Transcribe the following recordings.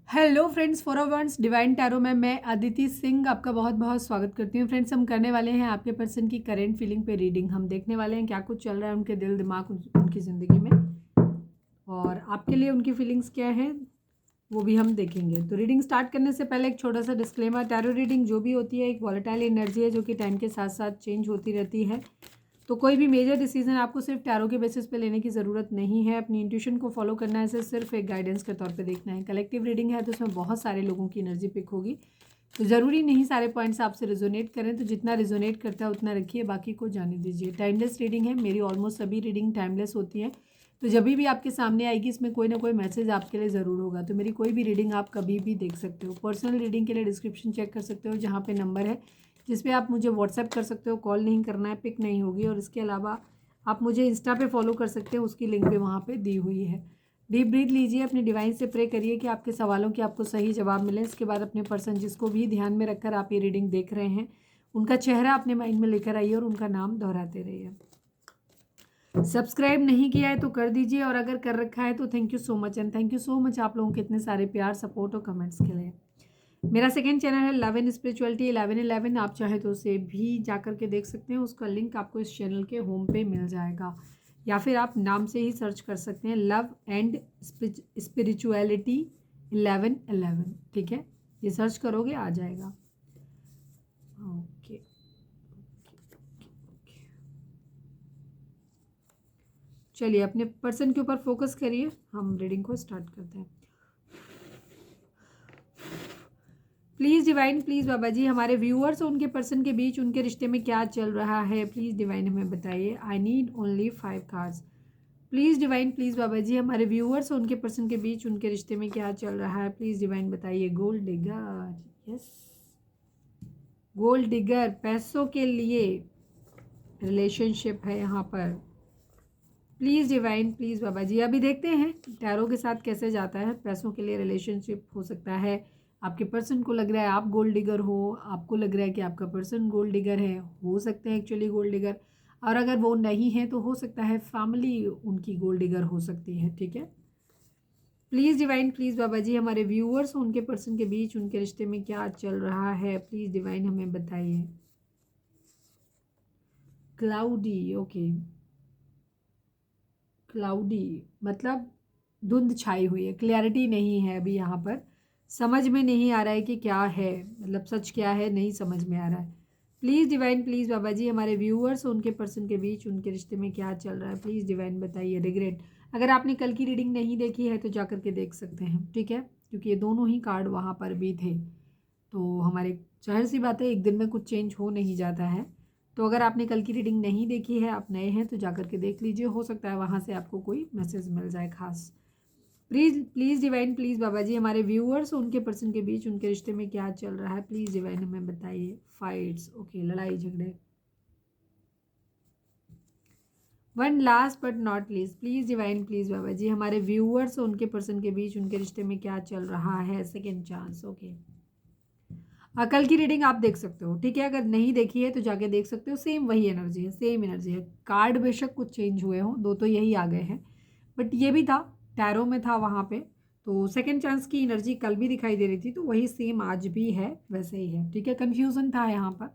Hello friends, forwards divine tarot में मैं अदिति सिंह आपका बहुत बहुत स्वागत करती हूँ। फ्रेंड्स, हम करने वाले हैं आपके पर्सन की करेंट फीलिंग पे रीडिंग। हम देखने वाले हैं क्या कुछ चल रहा है उनके दिल दिमाग उनकी ज़िंदगी में, और आपके लिए उनकी फीलिंग्स क्या है वो भी हम देखेंगे। तो रीडिंग स्टार्ट करने से पहले एक छोटा सा डिस्क्लेमर, टैरो रीडिंग जो भी होती है एक वॉलेटाइल एनर्जी है जो कि टाइम के साथ साथ चेंज होती रहती है। तो कोई भी मेजर डिसीजन आपको सिर्फ टैरो के बेसिस पे लेने की ज़रूरत नहीं है। अपनी इंट्यूशन को फॉलो करना है, इसे सिर्फ एक गाइडेंस के तौर पे देखना है। कलेक्टिव रीडिंग है तो उसमें बहुत सारे लोगों की एनर्जी पिक होगी, तो ज़रूरी नहीं सारे पॉइंट्स आपसे रिजोनेट करें। तो जितना रिजोनेट करता है उतना रखिए, बाकी को जाने दीजिए। टाइमलेस रीडिंग है, मेरी ऑलमोस्ट सभी रीडिंग टाइमलेस होती है। तो जब भी आपके सामने आएगी इसमें कोई ना कोई मैसेज आपके लिए ज़रूर होगा। तो मेरी कोई भी रीडिंग आप कभी भी देख सकते हो। पर्सनल रीडिंग के लिए डिस्क्रिप्शन चेक कर सकते हो, जहाँ पे नंबर है जिस पे आप मुझे व्हाट्सएप कर सकते हो। कॉल नहीं करना है, पिक नहीं होगी। और इसके अलावा आप मुझे इंस्टा पे फॉलो कर सकते हैं, उसकी लिंक भी वहाँ पे दी हुई है। डीप ब्रीथ लीजिए, अपने डिवाइन से प्रे करिए कि आपके सवालों के आपको सही जवाब मिले। इसके बाद अपने पर्सन जिसको भी ध्यान में रखकर आप ये रीडिंग देख रहे हैं उनका चेहरा अपने माइंड में लेकर आइए और उनका नाम दोहराते रहिए। सब्सक्राइब नहीं किया है तो कर दीजिए, और अगर कर रखा है तो thank you so much. And thank you so much आप लोगों के इतने सारे प्यार, सपोर्ट और कमेंट्स के लिए। मेरा सेकंड चैनल है लव एंड स्पिरिचुअलिटी 1111, आप चाहे तो उसे भी जाकर के देख सकते हैं। उसका लिंक आपको इस चैनल के होम पे मिल जाएगा, या फिर आप नाम से ही सर्च कर सकते हैं, लव एंड स्पिरिचुअलिटी 1111। ठीक है, ये सर्च करोगे आ जाएगा। ओके, चलिए अपने पर्सन के ऊपर फोकस करिए, हम रीडिंग को स्टार्ट करते हैं। Please divine, please Baba ji, हमारे व्यूअर्स और उनके पर्सन के बीच उनके रिश्ते में क्या चल रहा है, प्लीज़ डिवाइन हमें बताइए। I need only 5 cards. Please divine, please Baba ji, हमारे व्यूअर्स और उनके पर्सन के बीच उनके रिश्ते में क्या चल रहा है, प्लीज़ डिवाइन बताइए। Gold digger, yes, gold digger, पैसों के लिए रिलेशनशिप है यहाँ पर। प्लीज़ डिवाइन, प्लीज़ बाबा जी, अभी देखते हैं टैरो के साथ कैसे जाता है। पैसों के लिए रिलेशनशिप हो सकता है, आपके पर्सन को लग रहा है आप गोल्ड डिगर हो, आपको लग रहा है कि आपका पर्सन गोल्ड डिगर है, हो सकते हैं एक्चुअली गोल्ड डिगर। और अगर वो नहीं है तो हो सकता है फैमिली उनकी गोल्ड डिगर हो सकती है। ठीक है, please divine, please Baba ji, हमारे व्यूअर्स उनके पर्सन के बीच उनके रिश्ते में क्या चल रहा है, प्लीज़ डिवाइन हमें बताइए। क्लाउडी, ओके, क्लाउडी मतलब धुंध छाई हुई है, क्लैरिटी नहीं है अभी यहाँ पर। समझ में नहीं आ रहा है कि क्या है, मतलब सच क्या है नहीं समझ में आ रहा है। Please divine, please Baba ji, हमारे व्यूअर्स उनके पर्सन के बीच उनके रिश्ते में क्या चल रहा है, प्लीज़ डिवाइन बताइए। रिग्रेट, अगर आपने कल की रीडिंग नहीं देखी है तो जाकर के देख सकते हैं। ठीक है, क्योंकि ये दोनों ही कार्ड वहाँ पर भी थे। तो हमारे जाहिर सी बात है एक दिन में कुछ चेंज हो नहीं जाता है। तो अगर आपने कल की रीडिंग नहीं देखी है, आप नए हैं तो जाकर के देख लीजिए, हो सकता है वहाँ से आपको कोई मैसेज मिल जाए खास। Please please divine, please Baba ji, हमारे व्यूअर्स उनके पर्सन के बीच उनके रिश्ते में क्या चल रहा है, प्लीज़ डिवाइन हमें बताइए। फाइट्स, ओके, लड़ाई झगड़े। One last but not least, please divine, please Baba ji, हमारे व्यूअर्स उनके पर्सन के बीच उनके रिश्ते में क्या चल रहा है। Second chance, okay. कल की रीडिंग आप देख सकते हो। ठीक है, अगर नहीं देखी है तो जाके देख सकते हो। सेम वही एनर्जी है, सेम एनर्जी है। कार्ड बेशक कुछ चेंज हुए हों, दो तो यही आ गए हैं, बट ये भी था, टैरो में था वहाँ पे। तो सेकंड चांस की एनर्जी कल भी दिखाई दे रही थी, तो वही सेम आज भी है, वैसे ही है। ठीक है, कन्फ्यूज़न था यहाँ पर,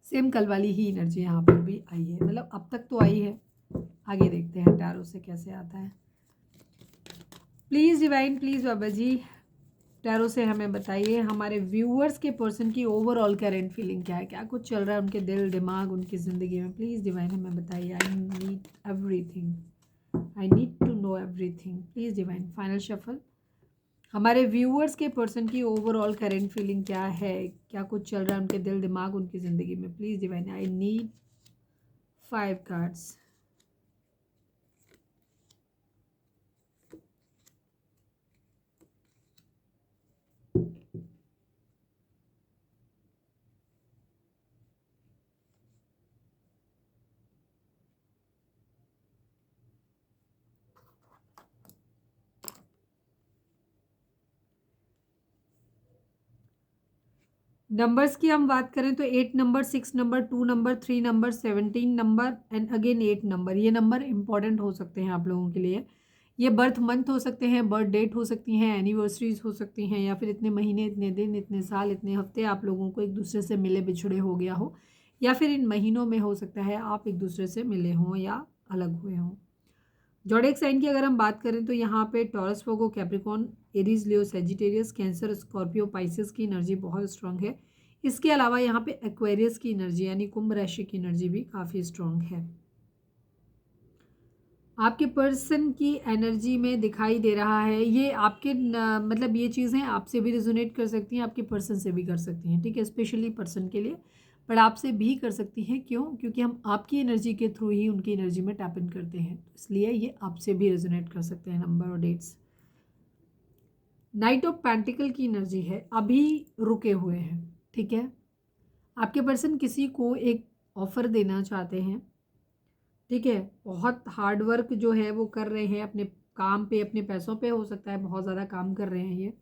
सेम कल वाली ही एनर्जी यहाँ पर भी आई है, मतलब अब तक तो आई है। आगे देखते हैं टैरो से कैसे आता है। Please divine, please Baba ji, tarot से हमें बताइए हमारे व्यूअर्स के पर्सन की ओवरऑल करेंट फीलिंग क्या है, क्या कुछ चल रहा है उनके दिल दिमाग उनकी ज़िंदगी में, प्लीज़ डिवाइन हमें बताइए। I need everything, I need to know everything, please divine. Final shuffle, हमारे व्यूअर्स के पर्सन की ओवरऑल करेंट फीलिंग क्या है, क्या कुछ चल रहा है उनके दिल दिमाग उनकी ज़िंदगी में, please divine. I need 5 cards. Numbers की हम बात करें तो 8 number, 6 number, 2 number, 3 number, 17 number and again 8 number, ये नंबर इंपॉर्टेंट हो सकते हैं आप लोगों के लिए। ये बर्थ मंथ हो सकते हैं, बर्थ डेट हो सकती हैं, एनिवर्सरीज हो सकती हैं, या फिर इतने महीने, इतने दिन, इतने साल, इतने हफ्ते आप लोगों को एक दूसरे से मिले बिछड़े हो गया हो, या फिर इन महीनों में हो सकता है आप एक दूसरे से मिले हों या अलग हुए हों। ज़ोडिएक साइन की अगर हम बात करें तो यहाँ पे टॉरस, वर्गो, कैप्रिकॉर्न, एरीज, लियो, सेजिटेरियस, कैंसर, स्कॉर्पियो, पाइसेस की एनर्जी बहुत स्ट्रांग है। इसके अलावा यहाँ पे एक्वेरियस की एनर्जी यानी कुंभ राशि की एनर्जी भी काफ़ी स्ट्रांग है। आपके पर्सन की एनर्जी में दिखाई दे रहा है ये आपके मतलब ये चीज़ें आपसे भी रिजोनेट कर सकती हैं, आपके पर्सन से भी कर सकती हैं, ठीक है, स्पेशली पर्सन के लिए, पर आपसे भी कर सकती हैं। क्यों? क्योंकि हम आपकी एनर्जी के थ्रू ही उनकी एनर्जी में टैप इन करते हैं, इसलिए ये आपसे भी रिजोनेट कर सकते हैं नंबर और डेट्स। नाइट ऑफ पेंटिकल की एनर्जी है, अभी रुके हुए हैं, ठीक है। आपके पर्सन किसी को एक ऑफर देना चाहते हैं, ठीक है, बहुत हार्ड वर्क जो है वो कर रहे हैं अपने काम पे, अपने पैसों पे, हो सकता है बहुत ज़्यादा काम कर रहे हैं ये।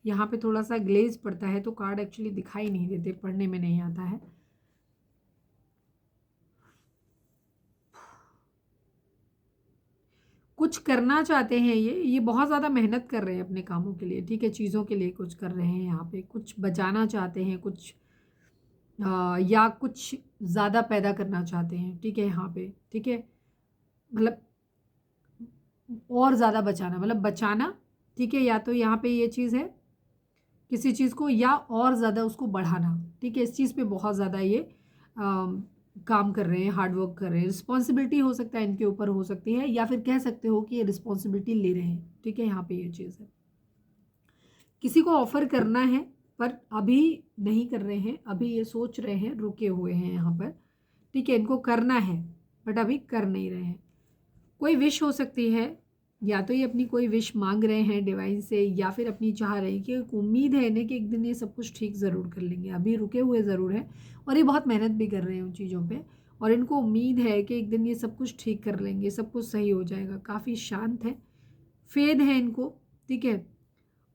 यहाँ पे थोड़ा सा ग्लेज पड़ता है तो कार्ड एक्चुअली दिखाई नहीं देते, पढ़ने में नहीं आता है। कुछ करना चाहते हैं ये बहुत ज़्यादा मेहनत कर रहे हैं अपने कामों के लिए, ठीक है, चीज़ों के लिए कुछ कर रहे हैं, यहाँ पे कुछ बचाना चाहते हैं, कुछ या कुछ ज़्यादा पैदा करना चाहते हैं, ठीक है, यहाँ पे, ठीक है, मतलब और ज़्यादा बचाना, मतलब बचाना, ठीक है, या तो यहाँ पे ये चीज़ है किसी चीज़ को, या और ज़्यादा उसको बढ़ाना, ठीक है, इस चीज़ पे बहुत ज़्यादा ये काम कर रहे हैं, हार्ड वर्क कर रहे हैं, रिस्पॉन्सिबिलिटी हो सकता है इनके ऊपर हो सकती है, या फिर कह सकते हो कि ये रिस्पॉन्सिबिलिटी ले रहे हैं, ठीक है, यहाँ पे ये चीज़ है। किसी को ऑफर करना है पर अभी नहीं कर रहे हैं, अभी ये सोच रहे हैं, रुके हुए हैं यहाँ पर, ठीक है, इनको करना है बट अभी कर नहीं रहे हैं। कोई विश हो सकती है, या तो ये अपनी कोई विश मांग रहे हैं डिवाइन से, या फिर अपनी चाह रहे हैं कि एक उम्मीद है इन्हें कि एक दिन ये सब कुछ ठीक ज़रूर कर लेंगे, अभी रुके हुए ज़रूर हैं और ये बहुत मेहनत भी कर रहे हैं उन चीज़ों पे, और इनको उम्मीद है कि एक दिन ये सब कुछ ठीक कर लेंगे, सब कुछ सही हो जाएगा, काफ़ी शांत है, फेद है इनको, ठीक है,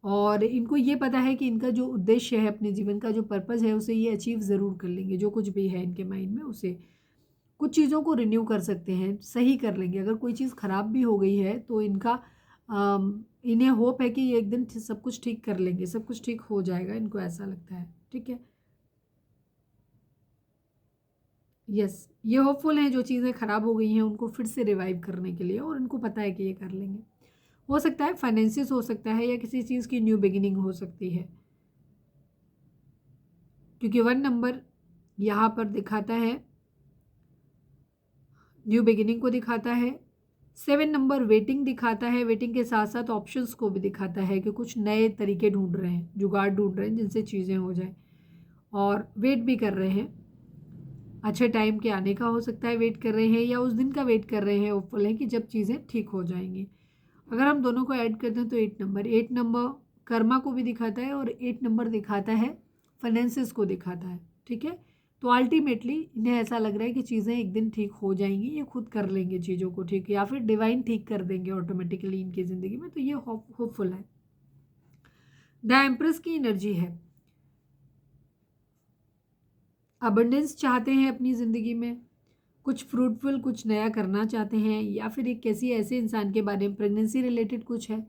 और इनको ये पता है कि इनका जो उद्देश्य है, अपने जीवन का जो पर्पज़ है, उसे ये अचीव ज़रूर कर लेंगे, जो कुछ भी है इनके माइंड में उसे। कुछ चीज़ों को रिन्यू कर सकते हैं, सही कर लेंगे, अगर कोई चीज़ ख़राब भी हो गई है तो इनका इन्हें होप है कि ये एक दिन सब कुछ ठीक कर लेंगे, सब कुछ ठीक हो जाएगा, इनको ऐसा लगता है, ठीक है। यस, ये होपफुल हैं जो चीज़ें ख़राब हो गई हैं उनको फिर से रिवाइव करने के लिए, और इनको पता है कि ये कर लेंगे। हो सकता है फाइनेंसिस हो सकता है, या किसी चीज़ की न्यू बिगिनिंग हो सकती है, क्योंकि 1 नंबर यहाँ पर दिखाता है, न्यू बिगिनिंग को दिखाता है। 7 नंबर वेटिंग दिखाता है, वेटिंग के साथ साथ ऑप्शंस को भी दिखाता है कि कुछ नए तरीके ढूंढ रहे हैं, जुगाड़ ढूंढ रहे हैं जिनसे चीज़ें हो जाए, और वेट भी कर रहे हैं, अच्छे टाइम के आने का हो सकता है वेट कर रहे हैं, या उस दिन का वेट कर रहे हैं, होपफुल है कि जब चीज़ें ठीक हो जाएंगी। अगर हम दोनों को ऐड करते हैं तो 8 नंबर कर्मा को भी दिखाता है, और 8 नंबर दिखाता है फाइनेंसिस को दिखाता है, ठीक है। तो अल्टीमेटली इन्हें ऐसा लग रहा है कि चीज़ें एक दिन ठीक हो जाएंगी, ये खुद कर लेंगे चीज़ों को ठीक, या फिर डिवाइन ठीक कर देंगे ऑटोमेटिकली इनकी ज़िंदगी में, तो ये होपफुल है। द एम्प्रेस की एनर्जी है, अबंडेंस चाहते हैं अपनी ज़िंदगी में, कुछ फ्रूटफुल, कुछ नया करना चाहते हैं, या फिर एक किसी ऐसे इंसान के बारे में, प्रेगनेंसी रिलेटेड कुछ है,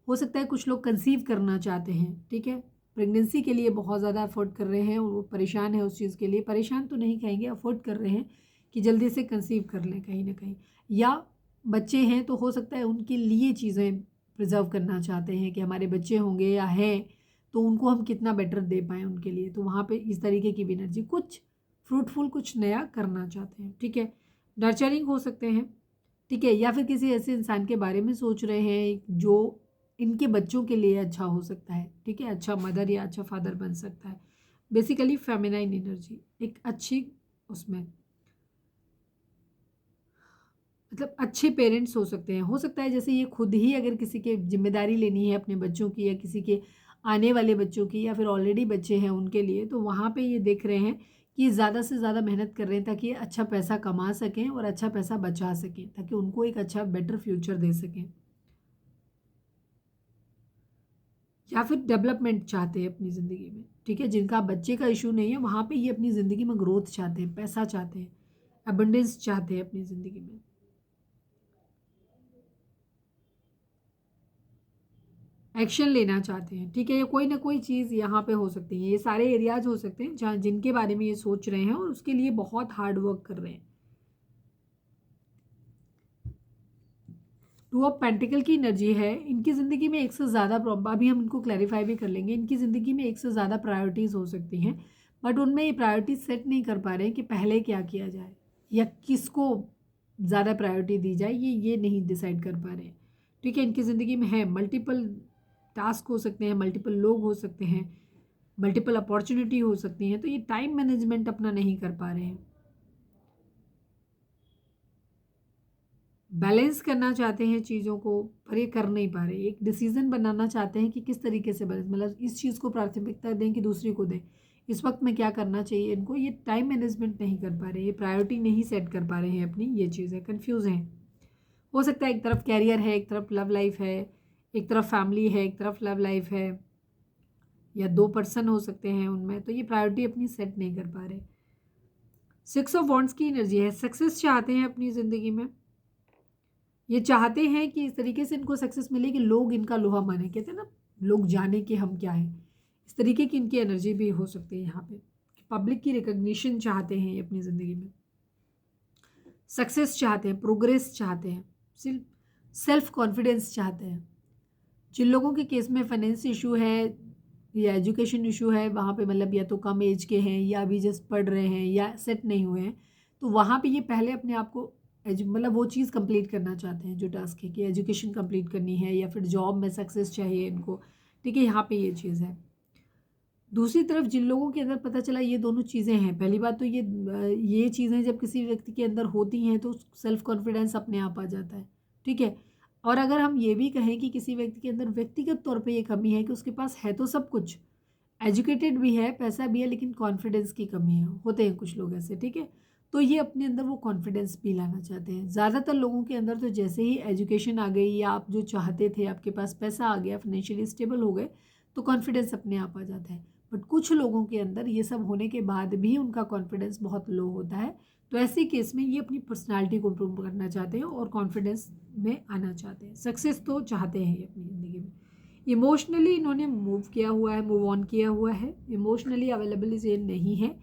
हो सकता है कुछ लोग कंसीव करना चाहते हैं, ठीक है, प्रेगनेंसी के लिए बहुत ज़्यादा अफोर्ड कर रहे हैं, वो परेशान है उस चीज़ के लिए, परेशान तो नहीं कहेंगे, अफोर्ड कर रहे हैं कि जल्दी से कंसीव कर लें कहीं ना कहीं, या बच्चे हैं तो हो सकता है उनके लिए चीज़ें प्रिजर्व करना चाहते हैं कि हमारे बच्चे होंगे या हैं तो उनको हम कितना बेटर दे पाएँ उनके लिए, तो वहाँ पे इस तरीके की भी एनर्जी, कुछ फ्रूटफुल, कुछ नया करना चाहते हैं, ठीक है, नर्चरिंग हो सकते हैं, ठीक है, या फिर किसी ऐसे इंसान के बारे में सोच रहे हैं जो इनके बच्चों के लिए अच्छा हो सकता है, ठीक है, अच्छा मदर या अच्छा फादर बन सकता है, बेसिकली फेमिनाइन एनर्जी एक अच्छी, उसमें मतलब अच्छे पेरेंट्स हो सकता है जैसे ये खुद ही अगर किसी की जिम्मेदारी लेनी है अपने बच्चों की, या किसी के आने वाले बच्चों की, या फिर ऑलरेडी बच्चे हैं उनके लिए, तो वहाँ पे ये देख रहे हैं कि ज़्यादा से ज़्यादा मेहनत कर रहे हैं ताकि ये अच्छा पैसा कमा सकें और अच्छा पैसा बचा सकें, ताकि उनको एक अच्छा बेटर फ्यूचर दे सकें, या फिर डेवलपमेंट चाहते हैं अपनी ज़िंदगी में, ठीक है, जिनका बच्चे का इशू नहीं है वहाँ पे ये अपनी ज़िंदगी में ग्रोथ चाहते हैं, पैसा चाहते हैं, अबंडेंस चाहते हैं अपनी ज़िंदगी में। एक्शन लेना चाहते हैं, ठीक है। या कोई ना कोई चीज़ यहाँ पे हो सकती है, ये सारे एरियाज हो सकते हैं जहाँ जिनके बारे में ये सोच रहे हैं और उसके लिए बहुत हार्ड वर्क कर रहे हैं। टू ऑफ पेंटिकल की एनर्जी है, इनकी ज़िंदगी में एक से ज़्यादा प्रॉब्लम, अभी हम इनको क्लैरिफाई भी कर लेंगे। इनकी ज़िंदगी में एक से ज़्यादा प्रायोरिटीज़ हो सकती हैं, बट उनमें ये प्रायोरिटी सेट नहीं कर पा रहे हैं कि पहले क्या किया जाए या किसको ज़्यादा प्रायोरिटी दी जाए, ये नहीं डिसाइड कर पा रहे हैं, ठीक है। इनकी ज़िंदगी में है मल्टीपल टास्क हो सकते हैं, मल्टीपल लोग हो सकते हैं, मल्टीपल अपॉर्चुनिटी हो सकती हैं, तो ये टाइम मैनेजमेंट अपना नहीं कर पा रहे हैं। बैलेंस करना चाहते हैं चीज़ों को, पर ये कर नहीं पा रहे। एक डिसीजन बनाना चाहते हैं कि किस तरीके से बैलेंस, मतलब इस चीज़ को प्राथमिकता दें कि दूसरी को दें, इस वक्त में क्या करना चाहिए इनको, ये टाइम मैनेजमेंट नहीं कर पा रहे, ये प्रायोरिटी नहीं सेट कर पा रहे हैं अपनी, ये चीज़ें कंफ्यूज हैं। हो सकता है एक तरफ कैरियर है, एक तरफ लव लाइफ है, एक तरफ फैमिली है, एक तरफ लव लाइफ है, या दो पर्सन हो सकते हैं उनमें, तो ये प्रायोरिटी अपनी सेट नहीं कर पा रहे। 6 ऑफ वॉन्ड्स की एनर्जी है, सक्सेस चाहते हैं अपनी ज़िंदगी में। ये चाहते हैं कि इस तरीके से इनको सक्सेस मिले कि लोग इनका लोहा माने, कहते हैं ना, लोग जाने कि हम क्या है। इस तरीके की इनकी एनर्जी भी हो सकती है यहाँ पे, पब्लिक की रिकग्निशन चाहते हैं ये अपनी ज़िंदगी में, सक्सेस चाहते हैं, प्रोग्रेस चाहते हैं, सेल्फ कॉन्फिडेंस चाहते हैं। जिन लोगों के केस में फाइनेंस इशू है या एजुकेशन इशू है, वहाँ पे मतलब या तो कम एज के हैं या अभी जस्ट पढ़ रहे हैं या सेट नहीं हुए हैं, तो वहाँ पे ये पहले अपने आप को मतलब वो चीज़ कंप्लीट करना चाहते हैं जो टास्क है, कि एजुकेशन कंप्लीट करनी है या फिर जॉब में सक्सेस चाहिए इनको, ठीक है। यहाँ पे ये चीज़ है। दूसरी तरफ जिन लोगों के अंदर पता चला ये दोनों चीज़ें हैं, पहली बात तो ये चीज़ें जब किसी व्यक्ति के अंदर होती हैं तो सेल्फ कॉन्फिडेंस अपने आप आ जाता है, ठीक है। और अगर हम ये भी कहें कि किसी व्यक्ति के अंदर व्यक्तिगत तौर पे ये कमी है कि उसके पास है तो सब कुछ, एजुकेटेड भी है, पैसा भी है, लेकिन कॉन्फिडेंस की कमी है, होते हैं कुछ लोग ऐसे, ठीक है। तो ये अपने अंदर वो कॉन्फिडेंस भी लाना चाहते हैं। ज़्यादातर लोगों के अंदर तो जैसे ही एजुकेशन आ गई या आप जो चाहते थे, आपके पास पैसा आ गया, फाइनेंशियली स्टेबल हो गए, तो कॉन्फिडेंस अपने आप आ जाता है। बट कुछ लोगों के अंदर ये सब होने के बाद भी उनका कॉन्फिडेंस बहुत लो होता है, तो ऐसे केस में ये अपनी पर्सनालिटी को इम्प्रूव करना चाहते हैं और कॉन्फिडेंस में आना चाहते हैं, सक्सेस तो चाहते हैं ये अपनी ज़िंदगी में। इमोशनली इन्होंने मूव किया हुआ है, मूव ऑन किया हुआ है, इमोशनली अवेलेबल ये नहीं है।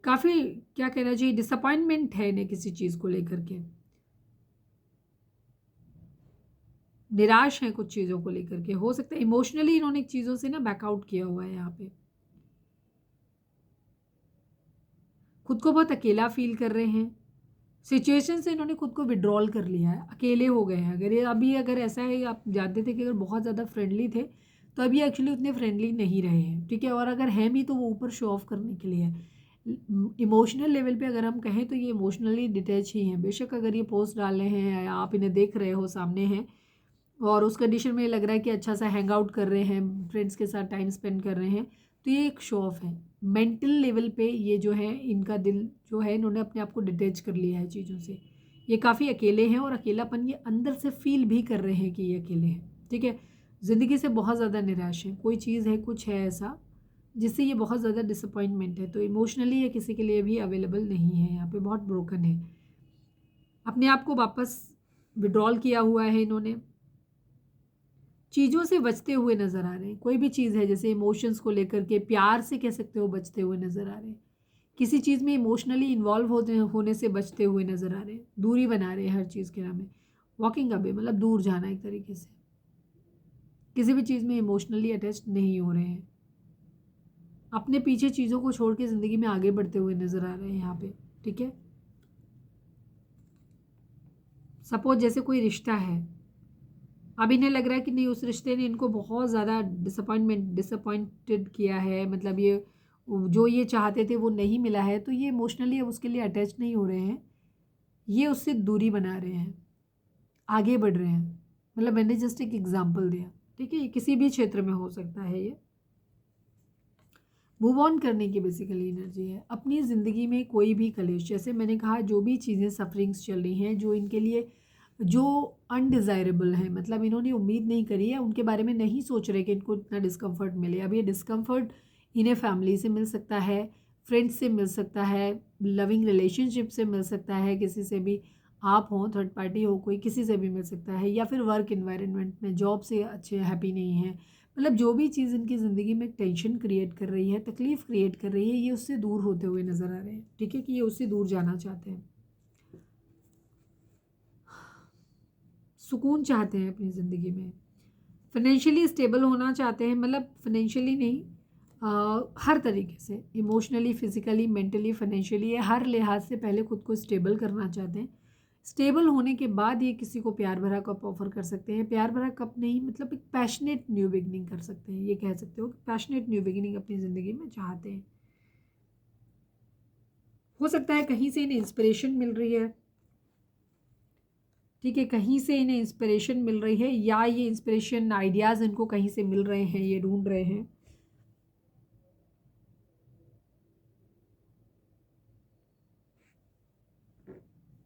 काफ़ी क्या कहना चाहिए, डिसअपॉइंटमेंट है इन्हें किसी चीज़ को लेकर के, निराश है कुछ चीज़ों को लेकर के। हो सकता है इमोशनली इन्होंने चीज़ों से ना बैकआउट किया हुआ है यहाँ पे, खुद को बहुत अकेला फील कर रहे हैं, सिचुएशन से इन्होंने खुद को विड्रॉल कर लिया है, अकेले हो गए हैं। अगर ये अभी अगर ऐसा है, आप जानते थे कि अगर बहुत ज़्यादा फ्रेंडली थे, तो अभी एक्चुअली उतने फ्रेंडली नहीं रहे हैं, ठीक है। और अगर हैं भी तो वो ऊपर शो ऑफ करने के लिए है। इमोशनल लेवल पे अगर हम कहें तो ये इमोशनली डिटैच ही हैं। बेशक अगर ये पोस्ट डाल रहे हैं या आप इन्हें देख रहे हो, सामने हैं, और उस कंडीशन में लग रहा है कि अच्छा सा हैंग आउट कर रहे हैं, फ्रेंड्स के साथ टाइम स्पेंड कर रहे हैं, तो ये एक शो ऑफ है। मेंटल लेवल पे ये जो है, इनका दिल जो है, इन्होंने अपने आप को डिटैच कर लिया है चीज़ों से। ये काफ़ी अकेले हैं और अकेलापन ये अंदर से फील भी कर रहे हैं कि ये अकेले हैं, ठीक है। ज़िंदगी से बहुत ज़्यादा निराश है, कोई चीज़ है, कुछ है ऐसा जिससे ये बहुत ज़्यादा डिसअपॉइंटमेंट है, तो इमोशनली ये किसी के लिए भी अवेलेबल नहीं है, यहाँ पे बहुत ब्रोकन है, अपने आप को वापस विड्रॉल किया हुआ है इन्होंने, चीज़ों से बचते हुए नज़र आ रहे हैं। कोई भी चीज़ है जैसे इमोशंस को लेकर के, प्यार से कह सकते हो, बचते हुए नज़र आ रहे हैं। किसी चीज़ में इमोशनली इन्वॉल्व होने से बचते हुए नज़र आ रहे हैं, दूरी बना रहे हैं हर चीज़ के नाम में, वॉकिंग अवे मतलब दूर जाना एक तरीके से, किसी भी चीज़ में इमोशनली अटैच नहीं हो रहे हैं, अपने पीछे चीज़ों को छोड़ के ज़िंदगी में आगे बढ़ते हुए नज़र आ रहे हैं यहाँ पे, ठीक है। सपोज जैसे कोई रिश्ता है, अब इन्हें लग रहा है कि नहीं, उस रिश्ते ने इनको बहुत ज़्यादा डिसअपॉइंटेड किया है, मतलब ये जो ये चाहते थे वो नहीं मिला है, तो ये इमोशनली अब उसके लिए अटैच नहीं हो रहे हैं, ये उससे दूरी बना रहे हैं, आगे बढ़ रहे हैं। मतलब मैंने जस्ट एक एग्जांपल दिया, ठीक है, ये किसी भी क्षेत्र में हो सकता है। ये मूव ऑन करने की बेसिकली एनर्जी है। अपनी ज़िंदगी में कोई भी कलेश, जैसे मैंने कहा, जो भी चीज़ें सफरिंग्स चल रही हैं, जो इनके लिए जो अनडिज़ायरेबल है, मतलब इन्होंने उम्मीद नहीं करी है, उनके बारे में नहीं सोच रहे कि इनको इतना डिस्कम्फर्ट मिले। अब ये डिस्कम्फर्ट इन्हें फैमिली से मिल सकता है, फ्रेंड्स से मिल सकता है, लविंग रिलेशनशिप से मिल सकता है, किसी से भी आप हो, थर्ड पार्टी हो, कोई किसी से भी मिल सकता है, या फिर वर्क इन्वायरमेंट में जॉब से अच्छे हैप्पी नहीं है, मतलब जो भी चीज़ इनकी ज़िंदगी में टेंशन क्रिएट कर रही है, तकलीफ़ क्रिएट कर रही है, ये उससे दूर होते हुए नज़र आ रहे हैं। ठीक है, कि ये उससे दूर जाना चाहते हैं, सुकून चाहते हैं अपनी ज़िंदगी में, फाइनेंशियली स्टेबल होना चाहते हैं, मतलब फाइनेंशियली नहीं, हर तरीके से, इमोशनली, फिजिकली, मेंटली, फाइनेंशियली, ये हर लिहाज से पहले खुद को स्टेबल करना चाहते हैं। स्टेबल होने के बाद ये किसी को प्यार भरा कप ऑफर कर सकते हैं। प्यार भरा कप नहीं, मतलब एक पैशनेट न्यू बिगनिंग कर सकते हैं, ये कह सकते हो कि पैशनेट न्यू बिगनिंग अपनी ज़िंदगी में चाहते हैं। हो सकता है कहीं से इन्हें इंस्पिरेशन मिल रही है, ठीक है, कहीं से इन्हें इंस्पिरेशन मिल रही है, या ये इंस्पिरेशन आइडियाज़ इनको कहीं से मिल रहे हैं, ये ढूंढ रहे हैं।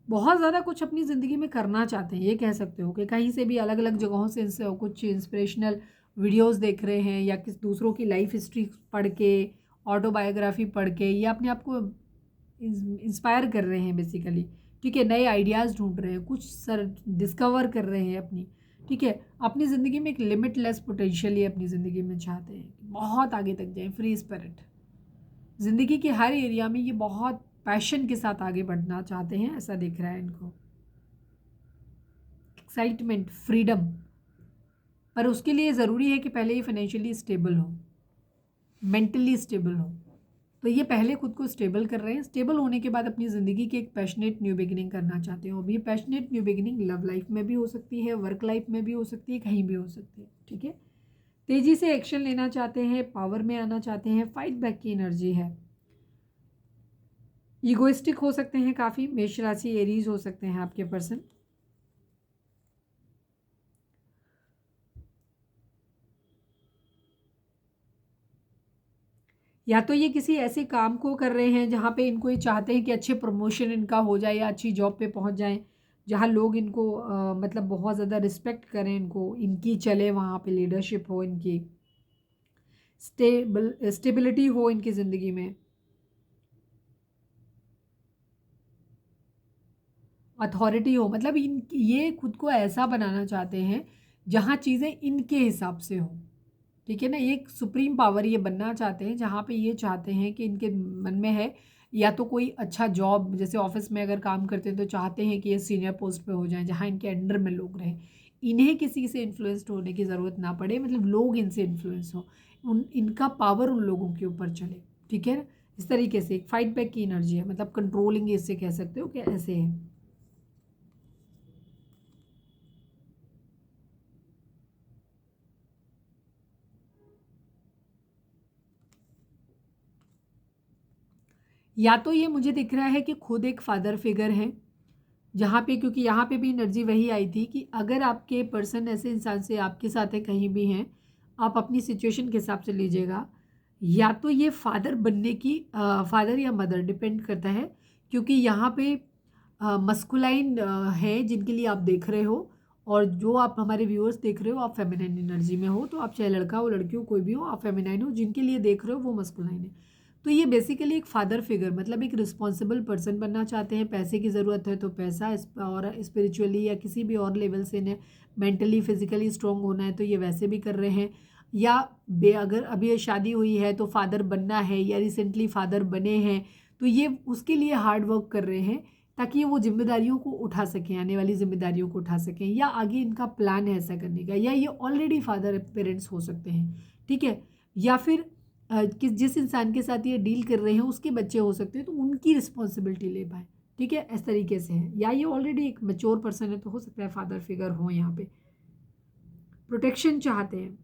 बहुत ज़्यादा कुछ अपनी ज़िंदगी में करना चाहते हैं, ये कह सकते हो कि कहीं से भी अलग अलग जगहों से इनसे कुछ इंस्पिरेशनल वीडियोस देख रहे हैं, या किस दूसरों की लाइफ हिस्ट्री पढ़ के, ऑटोबायोग्राफी पढ़ के, या अपने आप को इंस्पायर कर रहे हैं बेसिकली। ठीक है, नए आइडियाज़ ढूंढ रहे हैं, कुछ सर डिस्कवर कर रहे हैं अपनी। ठीक है, अपनी ज़िंदगी में एक लिमिटलेस पोटेंशियल ये अपनी ज़िंदगी में चाहते हैं, बहुत आगे तक जाएं, फ्री स्पिरिट, ज़िंदगी के हर एरिया में ये बहुत पैशन के साथ आगे बढ़ना चाहते हैं, ऐसा दिख रहा है इनको। एक्साइटमेंट, फ्रीडम, पर उसके लिए ज़रूरी है कि पहले ये फाइनेंशियली स्टेबल हो, मेंटली स्टेबल हो। तो ये पहले खुद को स्टेबल कर रहे हैं, स्टेबल होने के बाद अपनी ज़िंदगी की एक पैशनेट न्यू बिगिनिंग करना चाहते हो। अब ये passionate new beginning love life में भी हो सकती है, वर्क लाइफ में भी हो सकती है, कहीं भी हो सकती है। ठीक है, तेज़ी से एक्शन लेना चाहते हैं, पावर में आना चाहते हैं, फाइट बैक की एनर्जी है, ईगोइस्टिक हो सकते हैं काफ़ी, मेष राशि एरीज हो सकते हैं आपके पर्सन। या तो ये किसी ऐसे काम को कर रहे हैं जहाँ पे इनको ये चाहते हैं कि अच्छे प्रमोशन इनका हो जाए, या अच्छी जॉब पे पहुँच जाएं, जहाँ लोग इनको मतलब बहुत ज़्यादा रिस्पेक्ट करें, इनको इनकी चले, वहाँ पे लीडरशिप हो, इनकी स्टेबिलिटी हो इनकी ज़िंदगी में, अथॉरिटी हो, मतलब इन ये खुद को ऐसा बनाना चाहते हैं जहाँ चीज़ें इनके हिसाब से हो। ठीक है ना, ये एक सुप्रीम पावर ये बनना चाहते हैं, जहाँ पे ये चाहते हैं कि इनके मन में है, या तो कोई अच्छा जॉब, जैसे ऑफिस में अगर काम करते हैं तो चाहते हैं कि ये सीनियर पोस्ट पे हो जाएं, जहाँ इनके अंडर में लोग रहें, इन्हें किसी से इन्फ्लुएंस्ड होने की ज़रूरत ना पड़े, मतलब लोग इनसे इन्फ्लुएंस हो, इनका पावर उन लोगों के ऊपर चले। ठीक है ना, इस तरीके से एक फाइट बैक की एनर्जी है, मतलब कंट्रोलिंग इससे कह सकते हो कि ऐसे है। या तो ये मुझे दिख रहा है कि खुद एक फादर फिगर है, जहाँ पे, क्योंकि यहाँ पे भी एनर्जी वही आई थी कि अगर आपके पर्सन ऐसे इंसान से आपके साथ है, कहीं भी हैं, आप अपनी सिचुएशन के हिसाब से लीजिएगा, या तो ये फादर बनने की, फादर या मदर डिपेंड करता है, क्योंकि यहाँ पे मस्कुलाइन है जिनके लिए आप देख रहे हो, और जो आप हमारे व्यूअर्स देख रहे हो आप फेमिनाइन एनर्जी में हो, तो आप चाहे लड़का हो लड़की हो कोई भी हो, आप फेमिनाइन हो, जिनके लिए देख रहे हो वो मस्कुलाइन है। तो ये बेसिकली एक फादर फिगर, मतलब एक रिस्पॉन्सिबल पर्सन बनना चाहते हैं, पैसे की ज़रूरत है तो पैसा, और स्पिरिचुअली या किसी भी और लेवल से इन्हें मेंटली फिजिकली स्ट्रॉन्ग होना है तो ये वैसे भी कर रहे हैं, या अगर अभी ये शादी हुई है तो फादर बनना है, या रिसेंटली फादर बने हैं तो ये उसके लिए हार्ड वर्क कर रहे हैं, ताकि ये वो जिम्मेदारियों को उठा सकें, आने वाली जिम्मेदारियों को उठा सकें, या आगे इनका प्लान है ऐसा करने का, या ये ऑलरेडी फादर पेरेंट्स हो सकते हैं। ठीक है, या फिर जिस इंसान के साथ ये डील कर रहे हैं उसके बच्चे हो सकते हैं, तो उनकी रिस्पॉन्सिबिलिटी ले पाए। ठीक है, इस तरीके से है, या ये ऑलरेडी एक मैच्योर पर्सन है तो हो सकता है फादर फिगर हो। यहाँ पे प्रोटेक्शन चाहते हैं,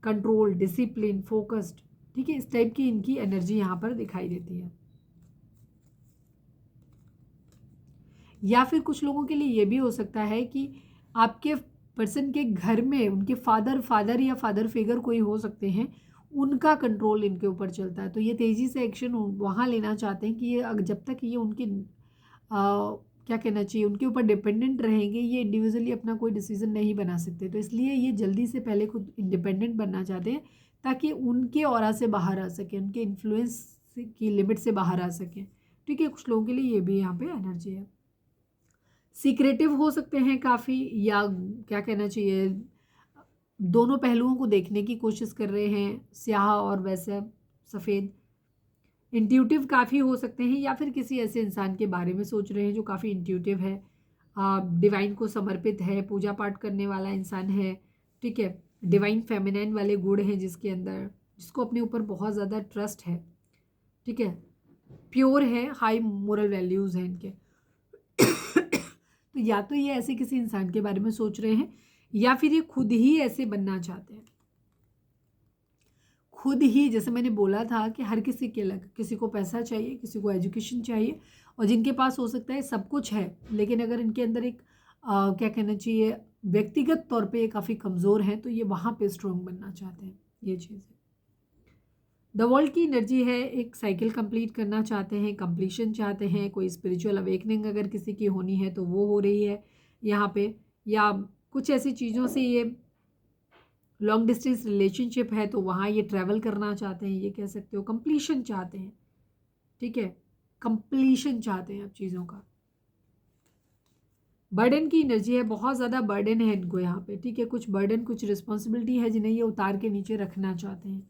कंट्रोल, डिसिप्लिन, फोकस्ड। ठीक है, इस टाइप की इनकी एनर्जी यहाँ पर दिखाई देती है। या फिर कुछ लोगों के लिए ये भी हो सकता है कि आपके पर्सन के घर में उनके फादर या फादर फिगर कोई हो सकते हैं, उनका कंट्रोल इनके ऊपर चलता है, तो ये तेज़ी से एक्शन वहाँ लेना चाहते हैं कि ये जब तक ये उनके क्या कहना चाहिए, उनके ऊपर डिपेंडेंट रहेंगे, ये इंडिविजुअली अपना कोई डिसीजन नहीं बना सकते, तो इसलिए ये जल्दी से पहले खुद इंडिपेंडेंट बनना चाहते हैं, ताकि उनके ऑरा से बाहर आ सकें, उनके इन्फ्लुएंस की लिमिट से बाहर आ सकें। ठीक है, कुछ लोगों के लिए ये भी यहाँ पे एनर्जी है। सीक्रेटिव हो सकते हैं काफ़ी, या क्या कहना चाहिए, दोनों पहलुओं को देखने की कोशिश कर रहे हैं, स्याह और वैसे सफ़ेद। इंट्यूटिव काफ़ी हो सकते हैं, या फिर किसी ऐसे इंसान के बारे में सोच रहे हैं जो काफ़ी इंट्यूटिव है, डिवाइन को समर्पित है, पूजा पाठ करने वाला इंसान है, ठीक है। डिवाइन फेमिनाइन वाले गुण हैं जिसके अंदर, जिसको अपने ऊपर बहुत ज़्यादा ट्रस्ट है, ठीक है। प्योर है, हाई मोरल वैल्यूज़ हैं इनके। तो या तो ये ऐसे किसी इंसान के बारे में सोच रहे हैं, या फिर ये खुद ही ऐसे बनना चाहते हैं, खुद ही। जैसे मैंने बोला था कि हर किसी के अलग, किसी को पैसा चाहिए, किसी को एजुकेशन चाहिए, और जिनके पास हो सकता है सब कुछ है, लेकिन अगर इनके अंदर एक क्या कहना चाहिए, व्यक्तिगत तौर पे ये काफ़ी कमज़ोर हैं, तो ये वहाँ पे स्ट्रॉन्ग बनना चाहते हैं, ये चीज़ है। द वर्ल्ड की एनर्जी है, एक साइकिल कंप्लीट करना चाहते हैं, कंप्लीशन चाहते हैं, कोई स्पिरिचुअल अवेकनिंग अगर किसी की होनी है तो वो हो रही है यहाँ पे, या कुछ ऐसी चीज़ों से ये लॉन्ग डिस्टेंस रिलेशनशिप है तो वहाँ ये ट्रैवल करना चाहते हैं, ये कह सकते हो। कंप्लीशन चाहते हैं, ठीक है, कंप्लीशन चाहते हैं अब चीज़ों का। बर्डन की एनर्जी है, बहुत ज़्यादा बर्डन है इनको यहाँ पे, ठीक है, कुछ बर्डन, कुछ रिस्पॉन्सिबिलिटी है जिन्हें ये उतार के नीचे रखना चाहते हैं।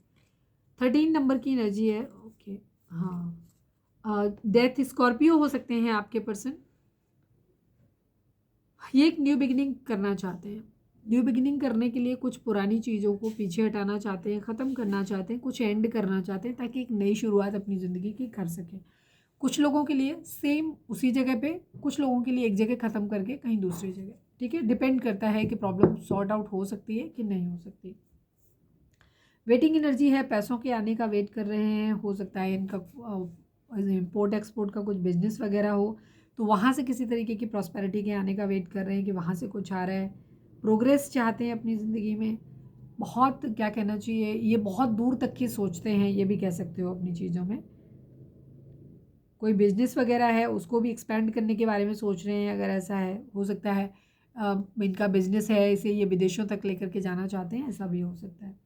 13 नंबर की एनर्जी है, ओके, हाँ, डेथ स्कॉर्पियो हो सकते हैं आपके पर्सन। ये एक न्यू बिगिनिंग करना चाहते हैं, न्यू बिगिनिंग करने के लिए कुछ पुरानी चीज़ों को पीछे हटाना चाहते हैं, ख़त्म करना चाहते हैं, कुछ एंड करना चाहते हैं, ताकि एक नई शुरुआत अपनी ज़िंदगी की कर सकें। कुछ लोगों के लिए सेम उसी जगह पे, कुछ लोगों के लिए एक जगह ख़त्म करके कहीं दूसरी जगह, ठीक है। डिपेंड करता है कि प्रॉब्लम सॉर्ट आउट हो सकती है कि नहीं हो सकती। वेटिंग एनर्जी है, पैसों के आने का वेट कर रहे हैं, हो सकता है इनका इम्पोर्ट एक्सपोर्ट का कुछ बिजनेस वगैरह हो, तो वहाँ से किसी तरीके की प्रॉस्पेरिटी के आने का वेट कर रहे हैं कि वहाँ से कुछ आ रहा है। प्रोग्रेस चाहते हैं अपनी ज़िंदगी में, बहुत क्या कहना चाहिए, ये बहुत दूर तक की सोचते हैं, ये भी कह सकते हो अपनी चीज़ों में। कोई बिजनेस वगैरह है उसको भी एक्सपेंड करने के बारे में सोच रहे हैं, अगर ऐसा है, हो सकता है इनका बिजनेस है, इसे ये विदेशों तक लेकर के जाना चाहते हैं, ऐसा भी हो सकता है।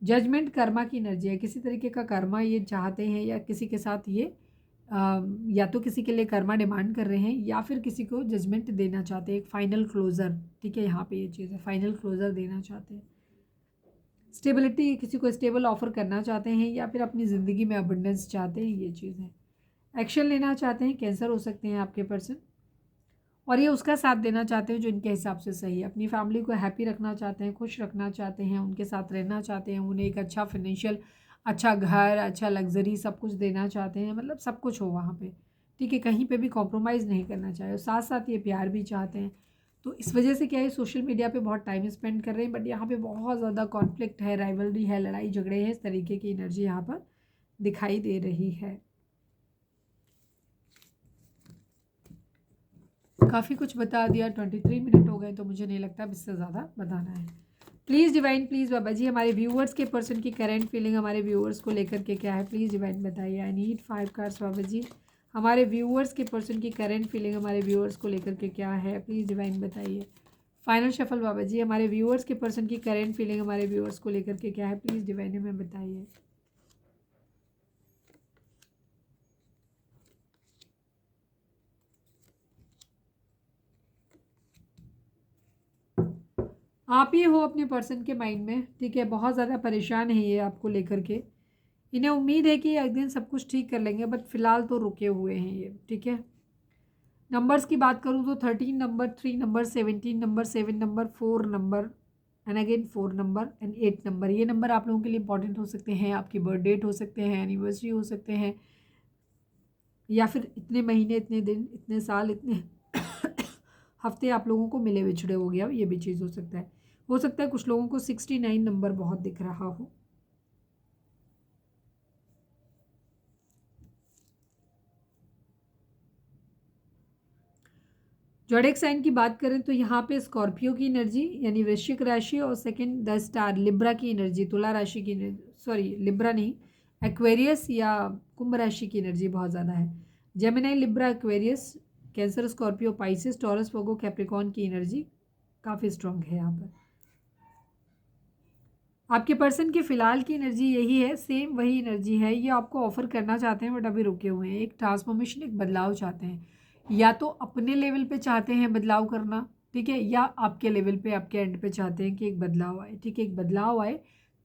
जजमेंट कर्मा की एनर्जी है, किसी तरीके का कर्मा ये चाहते हैं, या किसी के साथ ये या तो किसी के लिए कर्मा डिमांड कर रहे हैं, या फिर किसी को जजमेंट देना चाहते हैं, एक फाइनल क्लोज़र, ठीक है, यहाँ पे ये चीज़ है, फाइनल क्लोज़र देना चाहते हैं। स्टेबिलिटी, किसी को स्टेबल ऑफर करना चाहते हैं, या फिर अपनी ज़िंदगी में अबंडेंस चाहते हैं, ये चीज़ है। एक्शन लेना चाहते हैं, कैंसर हो सकते हैं आपके पर्सन, और ये उसका साथ देना चाहते हैं जो इनके हिसाब से सही है। अपनी फैमिली को हैप्पी रखना चाहते हैं, खुश रखना चाहते हैं, उनके साथ रहना चाहते हैं, उन्हें एक अच्छा फाइनेंशियल, अच्छा घर, अच्छा लग्जरी सब कुछ देना चाहते हैं, मतलब सब कुछ हो वहाँ पे, ठीक है, कहीं पे भी कॉम्प्रोमाइज़ नहीं करना चाहे, और साथ साथ ये प्यार भी चाहते हैं। तो इस वजह से क्या है, सोशल मीडिया पे बहुत टाइम स्पेंड कर रहे हैं, बट यहाँ पे बहुत ज़्यादा कॉन्फ्लिक्ट है, राइवलरी है, लड़ाई झगड़े हैं, इस तरीके की एनर्जी यहाँ पर दिखाई दे रही है। काफ़ी कुछ बता दिया, 23 मिनट हो गए, तो मुझे नहीं लगता अब इससे ज़्यादा बताना है। Please divine, please Baba ji, हमारे व्यूअर्स के पर्सन की करंट फीलिंग हमारे व्यूअर्स को लेकर के क्या है, प्लीज़ डिवाइन बताइए। आई नीड 5 कार्ड्स बाबा जी, हमारे व्यूअर्स के पर्सन की करंट फीलिंग हमारे व्यूअर्स को लेकर के क्या है, प्लीज़ डिवाइन बताइए। फाइनल शफल बाबा जी, हमारे व्यूअर्स के पर्सन की करंट फीलिंग हमारे व्यूअर्स को लेकर के क्या है, प्लीज़ डिवाइन हमें बताइए। आप ही हो अपने पर्सन के माइंड में, ठीक है, बहुत ज़्यादा परेशान है ये आपको लेकर के। इन्हें उम्मीद है कि एक दिन सब कुछ ठीक कर लेंगे, बट फिलहाल तो रुके हुए हैं ये, ठीक है। नंबर्स की बात करूँ तो 13 number, 3 number, 17 number, 7 number, 4 number and again 4 number and 8 number, ये नंबर आप लोगों के लिए इंपॉर्टेंट हो सकते हैं, आपकी बर्थ डेट हो सकते हैं, एनिवर्सरी हो सकते हैं, या फिर इतने महीने, इतने दिन, इतने साल, इतने हफ्ते आप लोगों को मिले बिछड़े हो गया, ये भी चीज़ हो सकता है। हो सकता है कुछ लोगों को 69 नंबर बहुत दिख रहा हो। जोडिएक साइन की बात करें तो यहाँ पे स्कॉर्पियो की एनर्जी, यानी वृश्चिक राशि, और सेकंड द स्टार लिब्रा की एनर्जी, तुला राशि की एनर्जी, सॉरी लिब्रा नहीं, एक्वेरियस या कुंभ राशि की एनर्जी बहुत ज़्यादा है। Gemini, Libra, Aquarius, Cancer, Scorpio, Pisces, Taurus, Virgo, Capricorn की एनर्जी काफ़ी स्ट्रॉन्ग है यहाँ पर। आपके पर्सन की फ़िलहाल की एनर्जी यही है, सेम वही एनर्जी है, ये आपको ऑफर करना चाहते हैं बट अभी रुके हुए हैं, एक ट्रांसफॉर्मेशन, एक बदलाव चाहते हैं। या तो अपने लेवल पे चाहते हैं बदलाव करना, ठीक है, या आपके लेवल पे, आपके एंड पे चाहते हैं कि एक बदलाव आए, ठीक है, एक बदलाव आए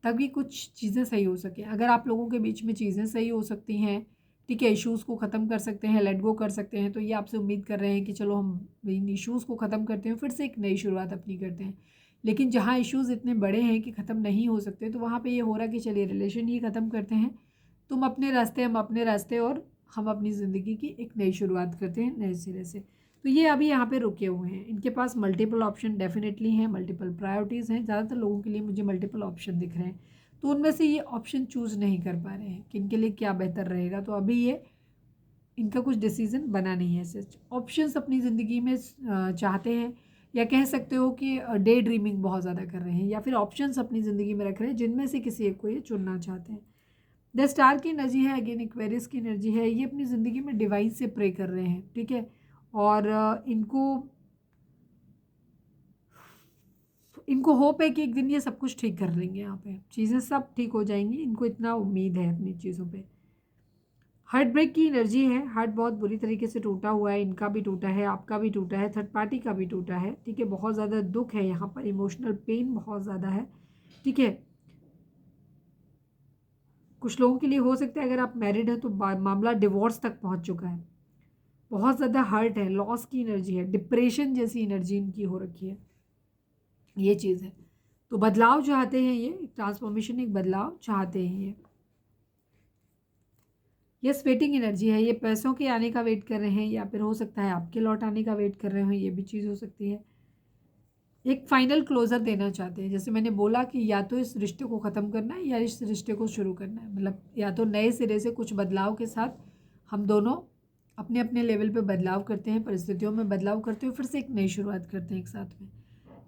तभी कुछ चीज़ें सही हो सके। अगर आप लोगों के बीच में चीज़ें सही हो सकती हैं, ठीक है, इश्यूज़ को ख़त्म कर सकते हैं, लेट गो कर सकते हैं, तो ये आपसे उम्मीद कर रहे हैं कि चलो हम इन इश्यूज़ को ख़त्म करते हैं, फिर से एक नई शुरुआत अपनी करते हैं। लेकिन जहाँ इश्यूज़ इतने बड़े हैं कि ख़त्म नहीं हो सकते, तो वहाँ पे ये हो रहा कि चलिए रिलेशन ही ख़त्म करते हैं, तुम अपने रास्ते, हम अपने रास्ते, और हम अपनी ज़िंदगी की एक नई शुरुआत करते हैं नए सिरे से। तो ये अभी यहाँ पे रुके हुए हैं, इनके पास मल्टीपल ऑप्शन डेफिनेटली हैं, मल्टीपल प्रायोरिटीज़ हैं, ज़्यादातर लोगों के लिए मुझे मल्टीपल ऑप्शन दिख रहे हैं, तो उनमें से ये ऑप्शन चूज़ नहीं कर पा रहे हैं कि इनके लिए क्या बेहतर रहेगा। तो अभी ये इनका कुछ डिसीजन बना नहीं है। सच ऑप्शंस अपनी ज़िंदगी में चाहते हैं, या कह सकते हो कि डे ड्रीमिंग बहुत ज़्यादा कर रहे हैं, या फिर ऑप्शंस अपनी ज़िंदगी में रख रहे हैं जिनमें से किसी एक को ये चुनना चाहते हैं। द स्टार की एनर्जी है, अगेन एक्वेरियस की एनर्जी है, ये अपनी ज़िंदगी में डिवाइन से प्रे कर रहे हैं, ठीक है, और इनको इनको होप है कि एक दिन ये सब कुछ ठीक कर लेंगे, यहाँ पे चीज़ें सब ठीक हो जाएंगी, इनको इतना उम्मीद है अपनी चीज़ों पे। हार्ट ब्रेक की एनर्जी है, हार्ट बहुत बुरी तरीके से टूटा हुआ है, इनका भी टूटा है, आपका भी टूटा है, थर्ड पार्टी का भी टूटा है, ठीक है, बहुत ज़्यादा दुख है यहाँ पर, इमोशनल पेन बहुत ज़्यादा है, ठीक है। कुछ लोगों के लिए हो सकता है अगर आप मैरिड हैं तो मामला डिवोर्स तक पहुँच चुका है, बहुत ज़्यादा हर्ट है, लॉस की एनर्जी है, डिप्रेशन जैसी एनर्जी इनकी हो रखी है, ये चीज़ है। तो बदलाव चाहते हैं, ये ट्रांसफॉर्मेशन, एक बदलाव चाहते हैं ये वेटिंग एनर्जी है, ये पैसों के आने का वेट कर रहे हैं, या फिर हो सकता है आपके लौट आने का वेट कर रहे हो, ये भी चीज़ हो सकती है। एक फाइनल क्लोजर देना चाहते हैं, जैसे मैंने बोला कि या तो इस रिश्ते को ख़त्म करना है या इस रिश्ते को शुरू करना है, मतलब या तो नए सिरे से कुछ बदलाव के साथ हम दोनों अपने अपने लेवल पे बदलाव करते हैं, परिस्थितियों में बदलाव करते हुए फिर से एक नई शुरुआत करते हैं एक साथ में।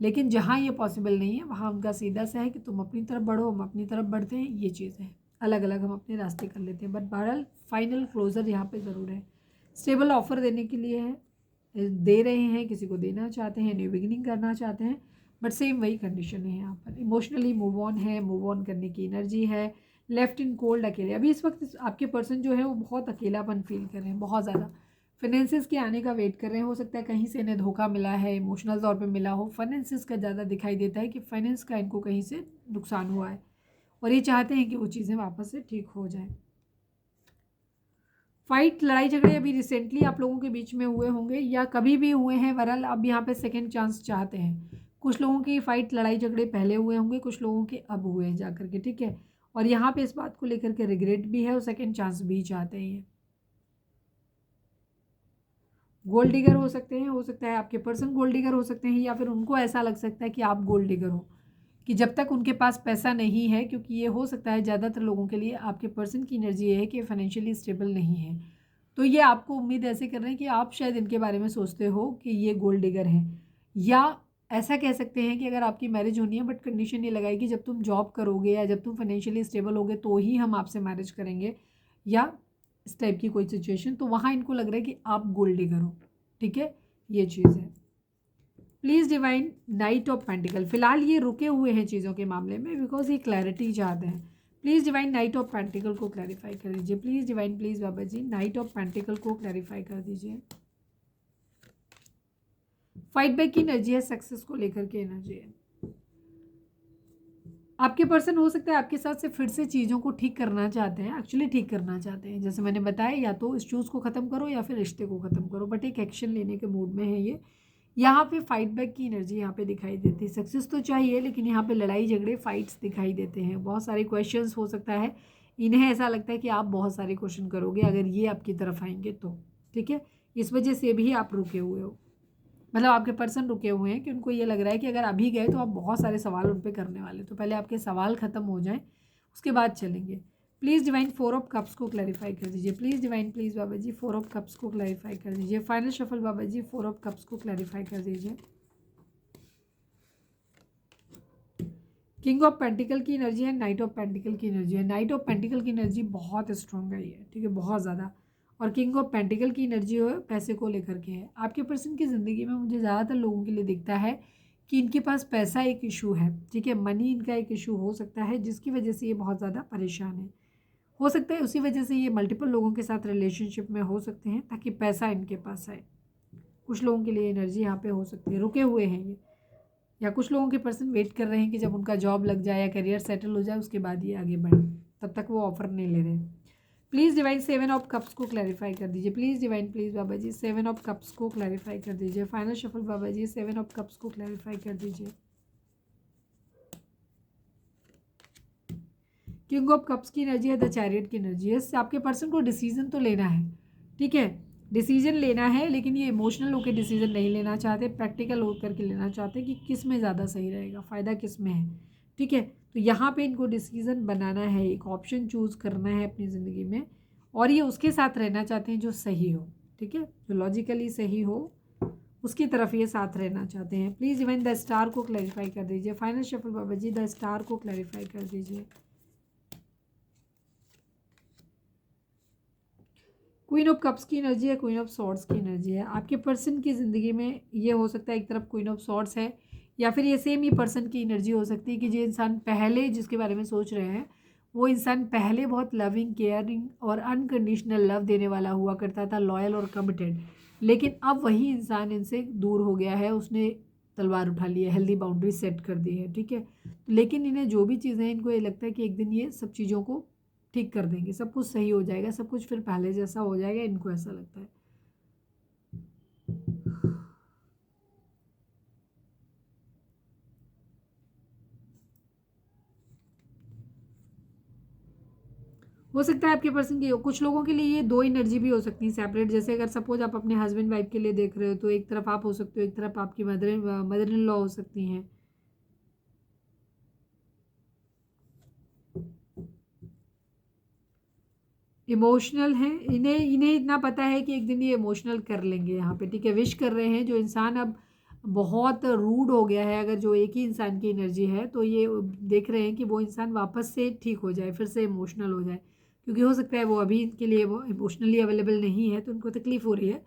लेकिन जहाँ ये पॉसिबल नहीं है वहाँ उनका सीधा सा है कि तुम अपनी तरफ बढ़ो, हम अपनी तरफ बढ़ते हैं, ये चीज़ है, अलग अलग हम अपने रास्ते कर लेते हैं, बट बहरहाल फाइनल क्लोजर यहाँ पे ज़रूर है। स्टेबल ऑफर देने के लिए है, दे रहे हैं, किसी को देना चाहते हैं, न्यू बिगिनिंग करना चाहते हैं, बट सेम वही कंडीशन है यहाँ पर। इमोशनली मूव ऑन है, मूव ऑन करने की एनर्जी है, लेफ्ट इन कोल्ड, अकेले। अभी इस वक्त आपके पर्सन जो है वो बहुत अकेलापन फील कर रहे हैं, बहुत ज़्यादा फाइनेंसिस के आने का वेट कर रहे हैं, हो सकता है कहीं से इन्हें धोखा मिला है, इमोशनल तौर पे मिला हो, फाइनेंसिस का ज़्यादा दिखाई देता है कि फाइनेंस का इनको कहीं से नुकसान हुआ है, और ये चाहते हैं कि वो चीज़ें वापस से ठीक हो जाएं। फाइट, लड़ाई झगड़े अभी रिसेंटली आप लोगों के बीच में हुए होंगे या कभी भी हुए हैं, बहरहाल अब यहाँ पे सेकंड चांस चाहते हैं। कुछ लोगों की फाइट, लड़ाई झगड़े पहले हुए होंगे, कुछ लोगों के अब हुए हैं जाकर के, ठीक है, और यहाँ पे इस बात को लेकर के रिग्रेट भी है और सेकंड चांस भी चाहते हैं ये। गोल्ड डिगर हो सकते हैं, हो सकता है आपके पर्सन गोल्ड डिगर हो सकते हैं, या फिर उनको ऐसा लग सकता है कि आप गोल्ड डिगर हो, कि जब तक उनके पास पैसा नहीं है, क्योंकि ये हो सकता है ज़्यादातर लोगों के लिए आपके पर्सन की एनर्जी ये है कि फाइनेंशियली स्टेबल नहीं है, तो ये आपको उम्मीद ऐसे कर रहे हैं कि आप शायद इनके बारे में सोचते हो कि ये गोल्ड डिगर हैं, या ऐसा कह सकते हैं कि अगर आपकी मैरिज होनी है बट कंडीशन ये लगाई कि जब तुम जॉब करोगे या जब तुम फाइनेंशियली स्टेबल होगे तो ही हम आपसे मैरिज करेंगे, या इस टाइप की कोई सिचुएशन, तो वहाँ इनको लग रहा है कि आप गोल्ड डिगर हो, ठीक है, ये चीज़ है। Please divine knight of pentacle, फिलहाल ये रुके हुए हैं चीज़ों के मामले में बिकॉज ये क्लैरिटी चाहते हैं। Please divine knight of pentacle को क्लैरिफाई कर दीजिए, please divine, please Baba ji knight of pentacle को क्लैरिफाई कर दीजिए। फाइट बैक की एनर्जी है, सक्सेस को लेकर के एनर्जी है। आपके पर्सन हो सकता है आपके साथ से फिर से चीज़ों को ठीक करना चाहते हैं, एक्चुअली ठीक करना चाहते हैं, जैसे मैंने बताया या तो इस चूज़ को ख़त्म करो या फिर रिश्ते को ख़त्म करो, बट एक एक्शन लेने के मूड में है ये। यहाँ पे फाइट बैक की एनर्जी यहाँ पे दिखाई देती है, सक्सेस तो चाहिए लेकिन यहाँ पे लड़ाई झगड़े फाइट्स दिखाई देते हैं, बहुत सारे क्वेश्चंस हो सकता है, इन्हें ऐसा लगता है कि आप बहुत सारे क्वेश्चन करोगे अगर ये आपकी तरफ आएंगे तो, ठीक है, इस वजह से भी आप रुके हुए हो, मतलब आपके पर्सन रुके हुए हैं कि उनको ये लग रहा है कि अगर अभी गए तो आप बहुत सारे सवाल उन पर करने वाले, तो पहले आपके सवाल ख़त्म हो जाएं उसके बाद चलेंगे। प्लीज़ डिवाइन 4 ऑफ कप्स को क्लैरिफाई कर दीजिए, please divine, please Baba ji 4 of cups को क्लैरिफाई कर दीजिए। Final shuffle Baba ji 4 of cups को क्लैरिफाई कर दीजिए। किंग ऑफ पेंटिकल की एनर्जी है, नाइट ऑफ पेंटिकल की एनर्जी है। नाइट ऑफ पेंटिकल की एनर्जी बहुत स्ट्रॉन्ग है ये, ठीक है, बहुत ज़्यादा, और किंग ऑफ पेंटिकल की एनर्जी है पैसे को लेकर के है। आपके पर्सन की ज़िंदगी में मुझे ज़्यादातर लोगों के लिए दिखता है कि इनके पास पैसा एक इशू है, ठीक है, मनी इनका एक इशू हो सकता है जिसकी वजह से ये बहुत ज़्यादा परेशान है, हो सकता है उसी वजह से ये मल्टीपल लोगों के साथ रिलेशनशिप में हो सकते हैं ताकि पैसा इनके पास आए, कुछ लोगों के लिए एनर्जी यहाँ पे हो सकती है, रुके हुए हैं ये, या कुछ लोगों के पर्सन वेट कर रहे हैं कि जब उनका जॉब लग जाए या करियर सेटल हो जाए उसके बाद ये आगे बढ़े, तब तक वो ऑफर नहीं ले रहे। प्लीज़ डिवाइन 7 ऑफ कप्स को क्लैरिफाई कर दीजिए। Please divine, please Baba ji 7 of cups को क्लैरिफाई कर दीजिए। Final shuffle Baba ji 7 of cups को क्लैरिफाई कर दीजिए। किंग ऑफ कप्स की एनर्जी है, द चैरियट की एनर्जी है। आपके पर्सन को डिसीजन तो लेना है, ठीक है, डिसीजन लेना है, लेकिन ये इमोशनल होकर डिसीजन नहीं लेना चाहते, प्रैक्टिकल होकर के लेना चाहते कि किस में ज़्यादा सही रहेगा, फ़ायदा किस में है, ठीक है। तो यहाँ पे इनको डिसीजन बनाना है, एक ऑप्शन चूज़ करना है अपनी ज़िंदगी में, और ये उसके साथ रहना चाहते हैं जो सही हो, ठीक है, जो लॉजिकली सही हो उसकी तरफ ये साथ रहना चाहते हैं। प्लीज़ इवन द स्टार को क्लैरिफाई कर दीजिए। Final shuffle Baba ji the star को क्लैरिफाई कर दीजिए। क्वीन ऑफ कप्स की एनर्जी है, क्वीन ऑफ सॉर्ड्स की एनर्जी है। आपके पर्सन की ज़िंदगी में ये हो सकता है एक तरफ क्वीन ऑफ सॉर्ड्स है, या फिर ये सेम ही पर्सन की एनर्जी हो सकती है कि जो इंसान पहले जिसके बारे में सोच रहे हैं वो इंसान पहले बहुत लविंग, केयरिंग और अनकंडीशनल लव देने वाला हुआ करता था, लॉयल और कमिटेड, लेकिन अब वही इंसान इनसे दूर हो गया है, उसने तलवार उठा ली है, हेल्दी बाउंड्री सेट कर दी है, ठीक है। लेकिन इन्हें जो भी चीज़ें, इनको ये लगता है कि एक दिन ये सब चीज़ों को ठीक कर देंगे, सब कुछ सही हो जाएगा, सब कुछ फिर पहले जैसा हो जाएगा, इनको ऐसा लगता है। हो सकता है आपके पर्सन की, कुछ लोगों के लिए ये दो एनर्जी भी हो सकती है सेपरेट। जैसे अगर सपोज आप अपने हस्बैंड वाइफ के लिए देख रहे हो तो एक तरफ आप हो सकते हो, एक तरफ आपकी मदर इन लॉ हो सकती हैं। इमोशनल हैं, इन्हें इन्हें इतना पता है कि एक दिन ये इमोशनल कर लेंगे यहाँ पे, ठीक है। विश कर रहे हैं, जो इंसान अब बहुत रूड हो गया है, अगर जो एक ही इंसान की एनर्जी है तो ये देख रहे हैं कि वो इंसान वापस से ठीक हो जाए, फिर से इमोशनल हो जाए, क्योंकि हो सकता है वो अभी इनके लिए वो इमोशनली अवेलेबल नहीं है तो उनको तकलीफ़ हो रही है।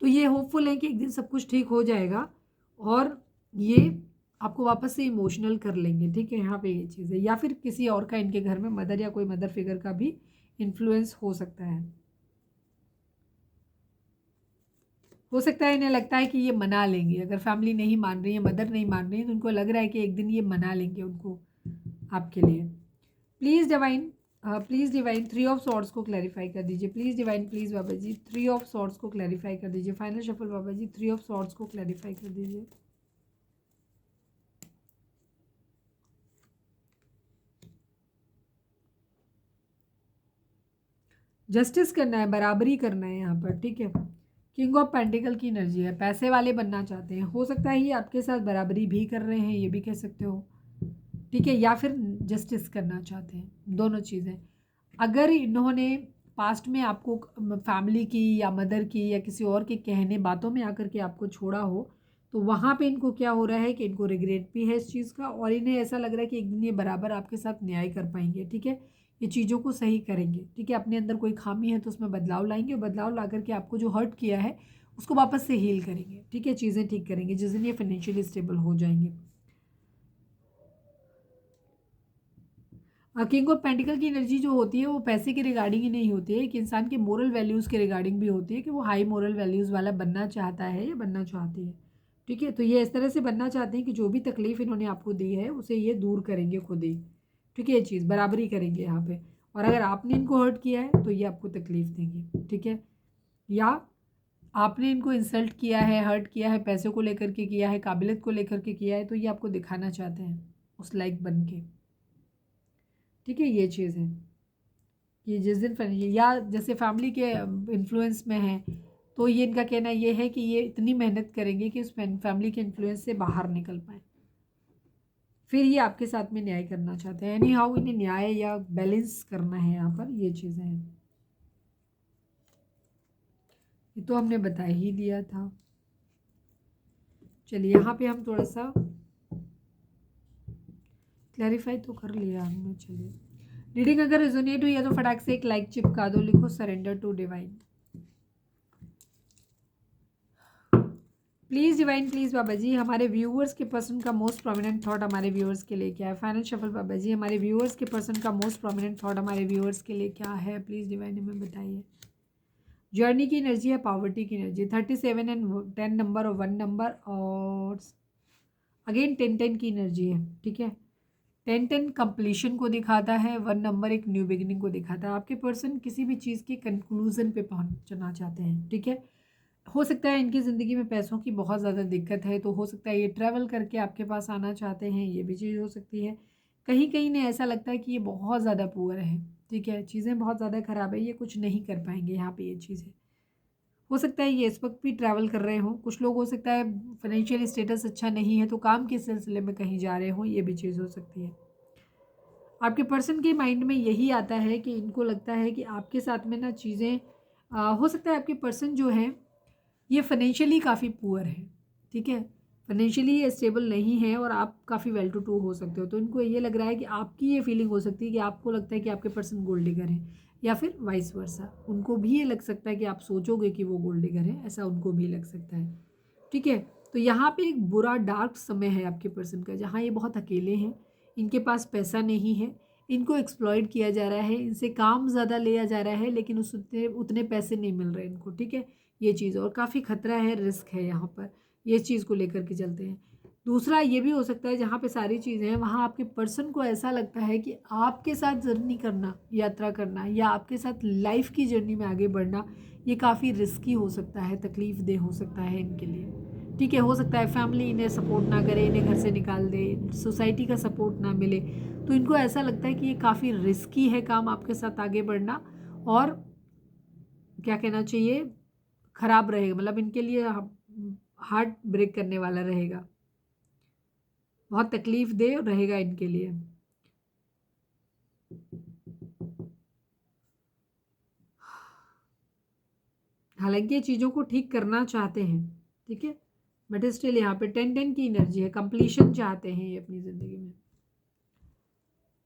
तो ये होपफुल है कि एक दिन सब कुछ ठीक हो जाएगा और ये आपको वापस से इमोशनल कर लेंगे, ठीक है। यहाँ पे ये चीज़ है, या फिर किसी और का इनके घर में मदर या कोई मदर फिगर का भी इन्फ्लुएंस हो सकता है। हो सकता है इन्हें लगता है कि ये मना लेंगे, अगर फैमिली नहीं मान रही है, मदर नहीं मान रही है, तो उनको लग रहा है कि एक दिन ये मना लेंगे उनको आपके लिए। Please divine, please divine 3 of swords को क्लैरिफाई कर दीजिए। Please divine, please Baba ji 3 of swords को क्लैरिफाई कर दीजिए। Final shuffle Baba ji 3 of swords को क्लैरिफाई कर दीजिए। जस्टिस करना है, बराबरी करना है यहाँ पर, ठीक है। किंग ऑफ पेंटिकल की एनर्जी है, पैसे वाले बनना चाहते हैं, हो सकता है ये आपके साथ बराबरी भी कर रहे हैं, ये भी कह सकते हो, ठीक है, या फिर जस्टिस करना चाहते हैं, दोनों चीज़ें। अगर इन्होंने पास्ट में आपको फैमिली की या मदर की या किसी और के कहने बातों में आकर के आपको छोड़ा हो, तो वहाँ पे इनको क्या हो रहा है कि इनको रिग्रेट भी है इस चीज़ का, और इन्हें ऐसा लग रहा है कि एक दिन ये बराबर आपके साथ न्याय कर पाएंगे, ठीक है, ये चीज़ों को सही करेंगे, ठीक है। अपने अंदर कोई खामी है तो उसमें बदलाव लाएंगे, और बदलाव ला करके आपको जो हर्ट किया है उसको वापस से हील करेंगे, ठीक है, चीज़ें ठीक करेंगे जिस दिन ये फाइनेंशियली स्टेबल हो जाएंगे। किंग ऑफ पेंटिकल की एनर्जी जो होती है वो पैसे के रिगार्डिंग ही नहीं होती है, एक इंसान के मोरल वैल्यूज़ के रिगार्डिंग भी होती है कि वो हाई मोरल वैल्यूज़ वाला बनना चाहता है या बनना चाहती है, ठीक है। तो ये इस तरह से बनना चाहते हैं कि जो भी तकलीफ़ इन्होंने आपको दी है उसे ये दूर करेंगे खुद ही, ठीक है, ये चीज़ बराबरी करेंगे यहाँ पे। और अगर आपने इनको हर्ट किया है तो ये आपको तकलीफ़ देंगे, ठीक है, या आपने इनको इंसल्ट किया है, हर्ट किया है, पैसों को लेकर के किया है, काबिलियत को लेकर के किया है, तो ये आपको दिखाना चाहते हैं उस लाइक बन के, ठीक है, ये चीज़ है कि जिस दिन या जैसे फैमिली के इन्फ्लुएंस में है तो ये इनका कहना ये है कि ये इतनी मेहनत करेंगे कि उस फैमिली के इन्फ्लुएंस से बाहर निकल पाए, फिर ये आपके साथ में न्याय करना चाहते हैं। एनी हाउ इन्हें न्याय या बैलेंस करना है यहाँ पर, ये चीज़ें हैं। ये तो हमने बता ही दिया था। चलिए यहाँ पे हम थोड़ा सा क्लैरिफाई तो कर लिया हमने। चलिए रीडिंग अगर रेजोनेट हुई है तो फटाक से एक लाइक चिपका दो, लिखो surrender to divine. Please divine, please Baba ji हमारे व्यूअर्स के पर्सन का मोस्ट प्रोमिनेंट थॉट हमारे व्यूअर्स के लिए क्या है। फाइनल शफल बाबा जी हमारे व्यूअर्स के पर्सन का मोस्ट प्रोमिनेंट थॉट हमारे व्यूअर्स के लिए क्या है, प्लीज़ डिवाइन हमें बताइए। जर्नी की एनर्जी है, पॉवर्टी की एनर्जी, 37 एंड 10 नंबर और 1 नंबर, और अगेन 10 की एनर्जी है। ठीक है, 10 कंप्लीशन को दिखाता है, 1 नंबर एक न्यू बिगिनिंग को दिखाता है। आपके पर्सन किसी भी चीज़ के कंक्लूजन पे पहुंचना चाहते हैं। ठीक है, हो सकता है इनकी ज़िंदगी में पैसों की बहुत ज़्यादा दिक्कत है, तो हो सकता है ये ट्रैवल करके आपके पास आना चाहते हैं, ये भी चीज़ हो सकती है। कहीं कहीं ने ऐसा लगता है कि ये बहुत ज़्यादा पुअर है। ठीक है, चीज़ें बहुत ज़्यादा ख़राब है, ये कुछ नहीं कर पाएंगे यहाँ पे ये चीज़ें। हो सकता है ये इस वक्त भी ट्रैवल कर रहे हों। कुछ लोग हो सकता है फाइनेंशियल स्टेटस अच्छा नहीं है तो काम के सिलसिले में कहीं जा रहे हों, ये भी चीज़ हो सकती है। आपके पर्सन के माइंड में यही आता है कि इनको लगता है कि आपके साथ में ना चीज़ें हो सकता है आपके पर्सन जो है ये फाइनेंशियली काफ़ी पुअर है। ठीक है, फाइनेंशियली ये स्टेबल नहीं है और आप काफ़ी वेल टू डू हो सकते हो, तो इनको ये लग रहा है कि आपकी ये फीलिंग हो सकती है कि आपको लगता है कि आपके पर्सन गोल्ड डिगर है, या फिर वाइस वर्सा उनको भी ये लग सकता है कि आप सोचोगे कि वो गोल्ड डिगर है, ऐसा उनको भी लग सकता है। ठीक है, तो यहाँ पे एक बुरा डार्क समय है आपके पर्सन का, जहाँ ये बहुत अकेले हैं, इनके पास पैसा नहीं है, इनको एक्सप्लॉइट किया जा रहा है, इनसे काम ज़्यादा लिया जा रहा है, लेकिन उस उतने उतने पैसे नहीं मिल रहे इनको। ठीक है, ये चीज़ और काफ़ी खतरा है, रिस्क है यहाँ पर, ये चीज़ को लेकर के चलते हैं। दूसरा ये भी हो सकता है जहाँ पे सारी चीज़ें हैं वहाँ आपके पर्सन को ऐसा लगता है कि आपके साथ जर्नी करना, यात्रा करना, या आपके साथ लाइफ की जर्नी में आगे बढ़ना, ये काफ़ी रिस्की हो सकता है, तकलीफ दे हो सकता है इनके लिए। ठीक है, हो सकता है फैमिली इन्हें सपोर्ट ना करे, इन्हें घर से निकाल दे, सोसाइटी का सपोर्ट ना मिले, तो इनको ऐसा लगता है कि ये काफ़ी रिस्की है काम आपके साथ आगे बढ़ना, और क्या कहना चाहिए, खराब रहेगा, मतलब इनके लिए हार्ट ब्रेक करने वाला रहेगा, बहुत तकलीफ दे रहेगा इनके लिए। हालांकि ये चीज़ों को ठीक करना चाहते हैं। ठीक है, बट स्टिल यहाँ पे 10 की एनर्जी है, कंप्लीशन चाहते हैं ये अपनी ज़िंदगी में।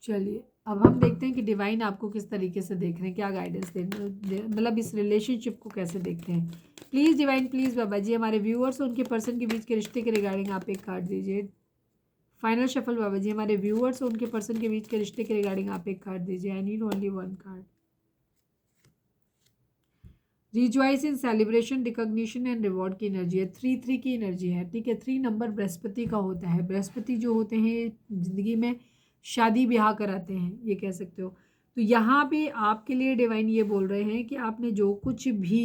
चलिए अब हम देखते हैं कि डिवाइन आपको किस तरीके से देख रहे हैं, क्या गाइडेंस मतलब इस रिलेशनशिप को कैसे देखते हैं। Please divine, please Baba ji, हमारे व्यूअर्स और उनके पर्सन के बीच के रिश्ते के रिगार्डिंग आप एक कार्ड दीजिए। फाइनल शफल बाबा जी, हमारे व्यूअर्स और उनके पर्सन के बीच के रिश्ते के रिगार्डिंग आप एक कार्ड दीजिए। आई need only 1 card. Rejoice in celebration, recognition and reward की एनर्जी है, 3 की एनर्जी है। ठीक है, 3 नंबर बृहस्पति का होता है। बृहस्पति जो होते हैं जिंदगी में शादी ब्याह कराते हैं, ये कह सकते हो। तो यहाँ पे आपके लिए डिवाइन ये बोल रहे हैं कि आपने जो कुछ भी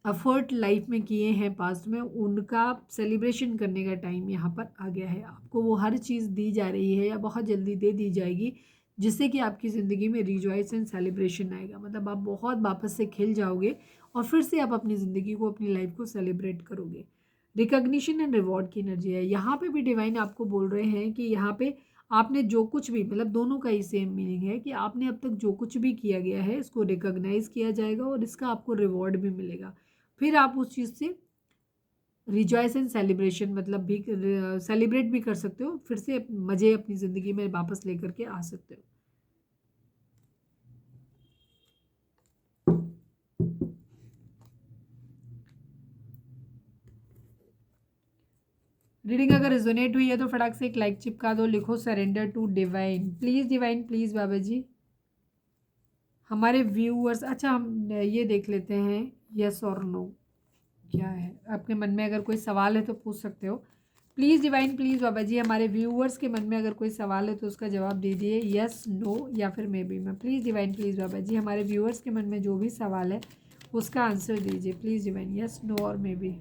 एफर्ट लाइफ में किए हैं पास्ट में, उनका सेलिब्रेशन करने का टाइम यहाँ पर आ गया है। आपको वो हर चीज़ दी जा रही है या बहुत जल्दी दे दी जाएगी, जिससे कि आपकी ज़िंदगी में रिजॉइस एंड सेलिब्रेशन आएगा। मतलब आप बहुत वापस से खिल जाओगे और फिर से आप अपनी ज़िंदगी को, अपनी लाइफ को सेलिब्रेट करोगे। रिकॉग्निशन एंड रिवॉर्ड की एनर्जी है। यहाँ पे भी डिवाइन आपको बोल रहे हैं कि यहाँ पे आपने जो कुछ भी, मतलब दोनों का ही सेम मीनिंग है कि आपने अब तक जो कुछ भी किया गया है इसको रिकॉग्नाइज किया जाएगा और इसका आपको रिवॉर्ड भी मिलेगा। फिर आप उस चीज़ से रिजॉइस एंड सेलिब्रेशन, मतलब भी सेलिब्रेट भी कर सकते हो, फिर से मज़े अपनी ज़िंदगी में वापस लेकर के आ सकते हो। रीडिंग अगर रिजोनेट हुई है तो फटाक से एक लाइक चिपका दो, लिखो surrender to divine. Please divine, please Baba ji, हमारे व्यूअर्स, अच्छा हम ये देख लेते हैं यस और नो क्या है। आपके मन में अगर कोई सवाल है तो पूछ सकते हो। Please divine, please Baba ji, हमारे व्यूअर्स के मन में अगर कोई सवाल है तो उसका जवाब दे दिए, यस, नो या फिर मे बी में। Please divine, please Baba ji, हमारे व्यूअर्स के मन में जो भी सवाल है उसका आंसर दीजिए। प्लीज़ डिवाइन, यस, नो और मे बी।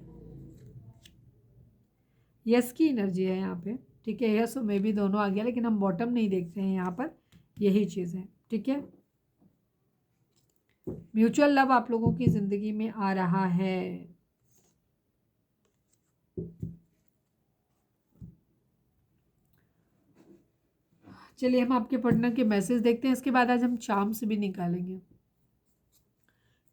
यस की एनर्जी है यहाँ पे। ठीक है, यस और मे बी दोनों आ गया, लेकिन हम बॉटम नहीं देखते हैं यहाँ पर, यही चीज़ है। ठीक है, म्यूचुअल लव आप लोगों की ज़िंदगी में आ रहा है। चलिए हम आपके पार्टनर के मैसेज देखते हैं, इसके बाद आज हम चार्म्स भी निकालेंगे।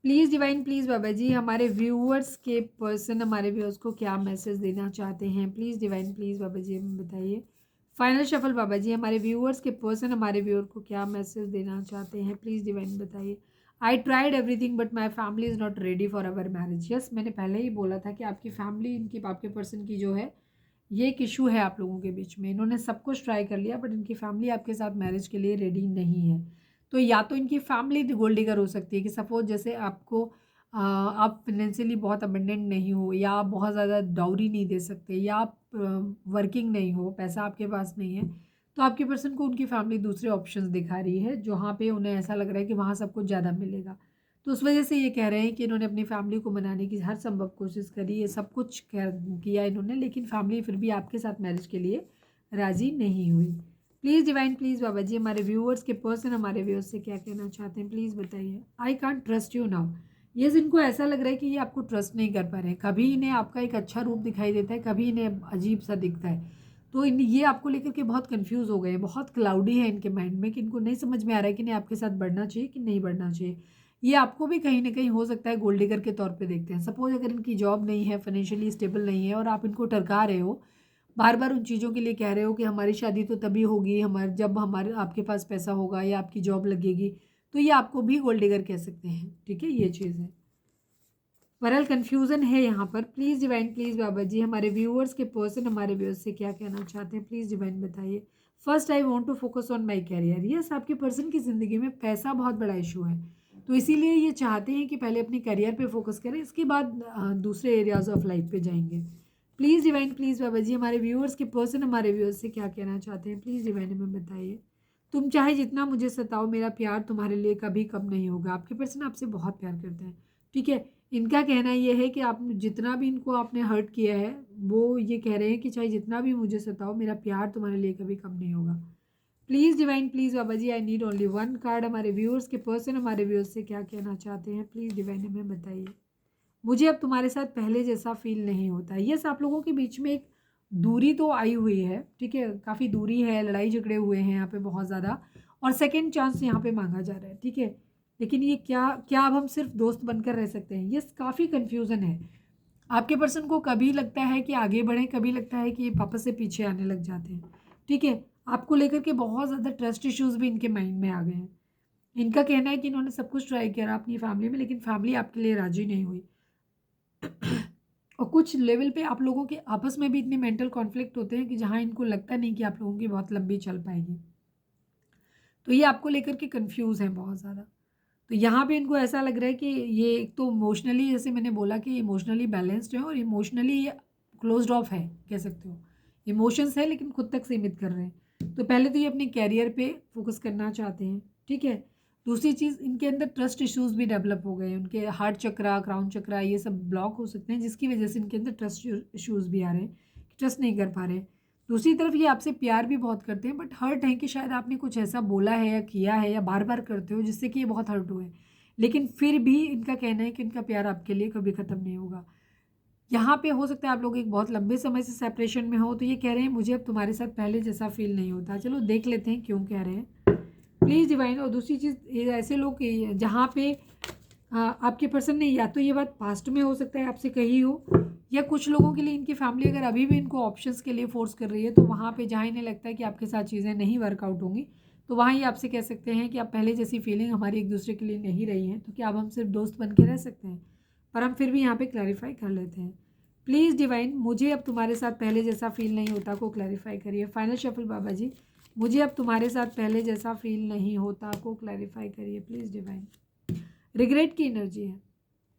Please divine, please Baba ji, हमारे व्यूअर्स के पर्सन हमारे व्यूअर्स को क्या मैसेज देना चाहते हैं। प्लीज़ डिवाइन, प्लीज़ बाबा जी हमें बताइए। फाइनल शफल बाबा जी, हमारे व्यूअर्स के पर्सन हमारे व्यूअर को क्या मैसेज देना चाहते हैं। प्लीज़ डिवाइन बताइए। I tried everything but my family is not ready for our marriage. Yes, मैंने पहले ही बोला था कि आपकी फैमिली, इनकी आपके पर्सन की जो है ये एक इशू है आप लोगों के बीच में। इन्होंने सब कुछ ट्राई कर लिया बट इनकी फैमिली आपके साथ मैरिज के लिए रेडी नहीं है। तो या तो इनकी फैमिली गोल्ड डिगर हो सकती है कि सपोज जैसे आपको आप फाइनेंशियली बहुत अबंडेंट नहीं हो, या आप बहुत ज़्यादा डाउरी नहीं दे सकते, या आप वर्किंग नहीं हो, पैसा आपके पास नहीं है, तो आपके पर्सन को उनकी फैमिली दूसरे ऑप्शंस दिखा रही है जहाँ पे उन्हें ऐसा लग रहा है कि वहाँ सब कुछ ज़्यादा मिलेगा। तो उस वजह से ये कह रहे हैं कि इन्होंने अपनी फैमिली को मनाने की हर संभव कोशिश करी, ये सब कुछ किया इन्होंने, लेकिन फैमिली फिर भी आपके साथ मैरिज के लिए राज़ी नहीं हुई। Please divine, please Baba ji, हमारे व्यूअर्स के पर्सन हमारे व्यूअर्स से क्या कहना चाहते हैं, प्लीज़ बताइए। I can't trust you now. ये इनको ऐसा लग रहा है कि ये आपको ट्रस्ट नहीं कर पा रहे हैं। कभी इन्हें आपका एक अच्छा रूप दिखाई देता है, कभी इन्हें अजीब सा दिखता है। तो ये आपको लेकर के बहुत कंफ्यूज हो गए हैं, बहुत क्लाउडी है इनके माइंड में कि इनको नहीं समझ में आ रहा है कि नहीं आपके साथ बढ़ना चाहिए कि नहीं बढ़ना चाहिए। ये आपको भी कहीं ना कहीं हो सकता है गोल्ड डिगर के तौर पे देखते हैं। सपोज अगर इनकी जॉब नहीं है, फाइनेंशियली स्टेबल नहीं है, और आप इनको टरका रहे हो, बार बार उन चीज़ों के लिए कह रहे हो कि हमारी शादी तो तभी होगी जब हमारे आपके पास पैसा होगा या आपकी जॉब लगेगी, तो ये आपको भी गोल्ड डिगर कह सकते हैं। ठीक है, ये चीज़ है। बहरहाल कन्फ्यूज़न है यहाँ पर। Please divine, please Baba ji, हमारे व्यूअर्स के पर्सन हमारे व्यूअर्स से क्या कहना चाहते हैं, प्लीज़ डिवाइन बताइए। First I want to focus on my career. Yes, आपके पर्सन की ज़िंदगी में पैसा बहुत बड़ा इशू है, तो इसीलिए ये चाहते हैं कि पहले अपने करियर पे फोकस करें, इसके बाद दूसरे एरियाज ऑफ लाइफ पे जाएंगे। Please divine, please Baba ji, हमारे व्यूअर्स के पर्सन हमारे व्यूअर्स से क्या कहना चाहते हैं, प्लीज़ डिवाइन हमें बताइए। तुम चाहे जितना मुझे सताओ, मेरा प्यार तुम्हारे लिए कभी कम नहीं होगा। आपके पर्सन आपसे बहुत प्यार करते हैं। ठीक है, इनका कहना ये है कि आप जितना भी इनको आपने हर्ट किया है, वो ये कह रहे हैं कि चाहे जितना भी मुझे सताओ, मेरा प्यार तुम्हारे लिए कभी कम नहीं होगा। Please divine, please Baba ji, I need only one card. हमारे व्यूअर्स के पर्सन हमारे व्यूअर्स से क्या कहना चाहते हैं, प्लीज़ डिवाइन हमें बताइए। मुझे अब तुम्हारे साथ पहले जैसा फील नहीं होता। यस, आप लोगों के बीच में एक दूरी तो आई हुई है। ठीक है, काफ़ी दूरी है, लड़ाई झगड़े हुए हैं यहाँ पे बहुत ज़्यादा, और सेकेंड चांस यहाँ पे मांगा जा रहा है। ठीक है, लेकिन ये क्या क्या अब हम सिर्फ दोस्त बनकर रह सकते हैं? यस, काफ़ी कन्फ्यूज़न है। आपके पर्सन को कभी लगता है कि आगे बढ़ें, कभी लगता है कि ये वापस से पीछे आने लग जाते हैं। ठीक है, आपको लेकर के बहुत ज़्यादा ट्रस्ट इश्यूज़ भी इनके माइंड में आ गए हैं। इनका कहना है कि इन्होंने सब कुछ ट्राई किया अपनी फैमिली में, लेकिन फैमिली आपके लिए राजी नहीं हुई। और कुछ लेवल पे आप लोगों के आपस में भी इतने मेंटल कॉन्फ्लिक्ट होते हैं कि जहाँ इनको लगता नहीं कि आप लोगों की बहुत लंबी चल पाएगी। तो ये आपको लेकर के कंफ्यूज हैं बहुत ज़्यादा। तो यहाँ पे इनको ऐसा लग रहा है कि ये एक तो इमोशनली, जैसे मैंने बोला कि इमोशनली बैलेंस्ड है, और इमोशनली ये क्लोज्ड ऑफ है, कह सकते हो। इमोशंस है लेकिन खुद तक सीमित कर रहे हैं। तो पहले तो ये अपने कैरियर पे फोकस करना चाहते हैं। ठीक है, दूसरी चीज़, इनके अंदर ट्रस्ट इश्यूज भी डेवलप हो गए हैं। उनके हार्ट चक्रा, क्राउन चक्रा, ये सब ब्लॉक हो सकते हैं, जिसकी वजह से इनके अंदर ट्रस्ट इश्यूज भी आ रहे हैं, ट्रस्ट नहीं कर पा रहे हैं। दूसरी तरफ ये आपसे प्यार भी बहुत करते हैं, बट हर्ट है कि शायद आपने कुछ ऐसा बोला है या किया है या बार बार करते हो जिससे कि ये बहुत हर्ट हुए। लेकिन फिर भी इनका कहना है कि इनका प्यार आपके लिए कभी ख़त्म नहीं होगा। यहाँ पे हो सकता है आप लोग एक बहुत लंबे समय से सेपरेशन में हो, तो ये कह रहे हैं मुझे अब तुम्हारे साथ पहले जैसा फील नहीं होता। चलो देख लेते हैं क्यों कह रहे हैं, प्लीज़ डिवाइन। और दूसरी चीज़, ऐसे लोग जहाँ पे आपके पर्सन ने या तो ये बात पास्ट में हो सकता है आपसे कही हो, या कुछ लोगों के लिए इनकी फैमिली अगर अभी भी इनको ऑप्शंस के लिए फोर्स कर रही है, तो वहाँ पे जहाँ इन्हें लगता है कि आपके साथ चीज़ें नहीं वर्कआउट होंगी, तो वहाँ ये आपसे कह सकते हैं कि आप पहले जैसी फीलिंग हमारी एक दूसरे के लिए नहीं रही है, तो क्या अब हम सिर्फ दोस्त बन के रह सकते हैं? पर हम फिर भी यहाँ पे क्लैरिफाई कर लेते हैं। प्लीज़ डिवाइन, मुझे अब तुम्हारे साथ पहले जैसा फील नहीं होता को क्लैरिफाई करिए। फाइनल शफल बाबा जी, मुझे अब तुम्हारे साथ पहले जैसा फील नहीं होता को क्लैरिफाई करिए, प्लीज़ डिवाइन। रिग्रेट की एनर्जी है,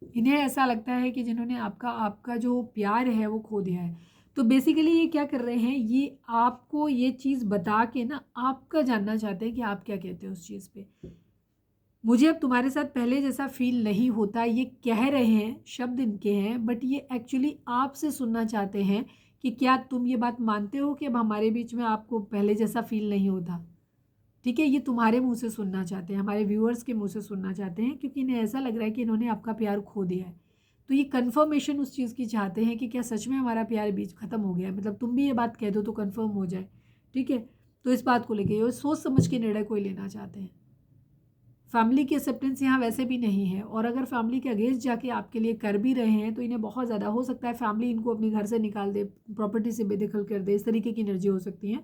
इन्हें ऐसा लगता है कि जिन्होंने आपका आपका जो प्यार है वो खो दिया है। तो बेसिकली ये क्या कर रहे हैं, ये आपको ये चीज़ बता के ना आपका जानना चाहते हैं कि आप क्या कहते हो उस चीज़ पे। मुझे अब तुम्हारे साथ पहले जैसा फील नहीं होता, ये कह रहे हैं, शब्द इनके हैं, बट ये एक्चुअली आपसे सुनना चाहते हैं कि क्या तुम ये बात मानते हो कि अब हमारे बीच में आपको पहले जैसा फील नहीं होता। ठीक है, ये तुम्हारे मुंह से सुनना चाहते हैं, हमारे व्यूअर्स के मुंह से सुनना चाहते हैं, क्योंकि इन्हें ऐसा लग रहा है कि इन्होंने आपका प्यार खो दिया है। तो ये कन्फर्मेशन उस चीज़ की चाहते हैं कि क्या सच में हमारा प्यार बीच ख़त्म हो गया है, मतलब तुम भी ये बात कह दो तो कन्फर्म हो जाए। ठीक है, तो इस बात को लेके ये सोच समझ के निर्णय कोई लेना चाहते हैं। फैमिली की एक्सेप्टेंस यहाँ वैसे भी नहीं है, और अगर फैमिली के अगेंस्ट जाके आपके लिए कर भी रहे हैं, तो इन्हें बहुत ज़्यादा हो सकता है फैमिली इनको अपने घर से निकाल दे, प्रॉपर्टी से बेदखल कर दे, इस तरीके की एनर्जी हो सकती है।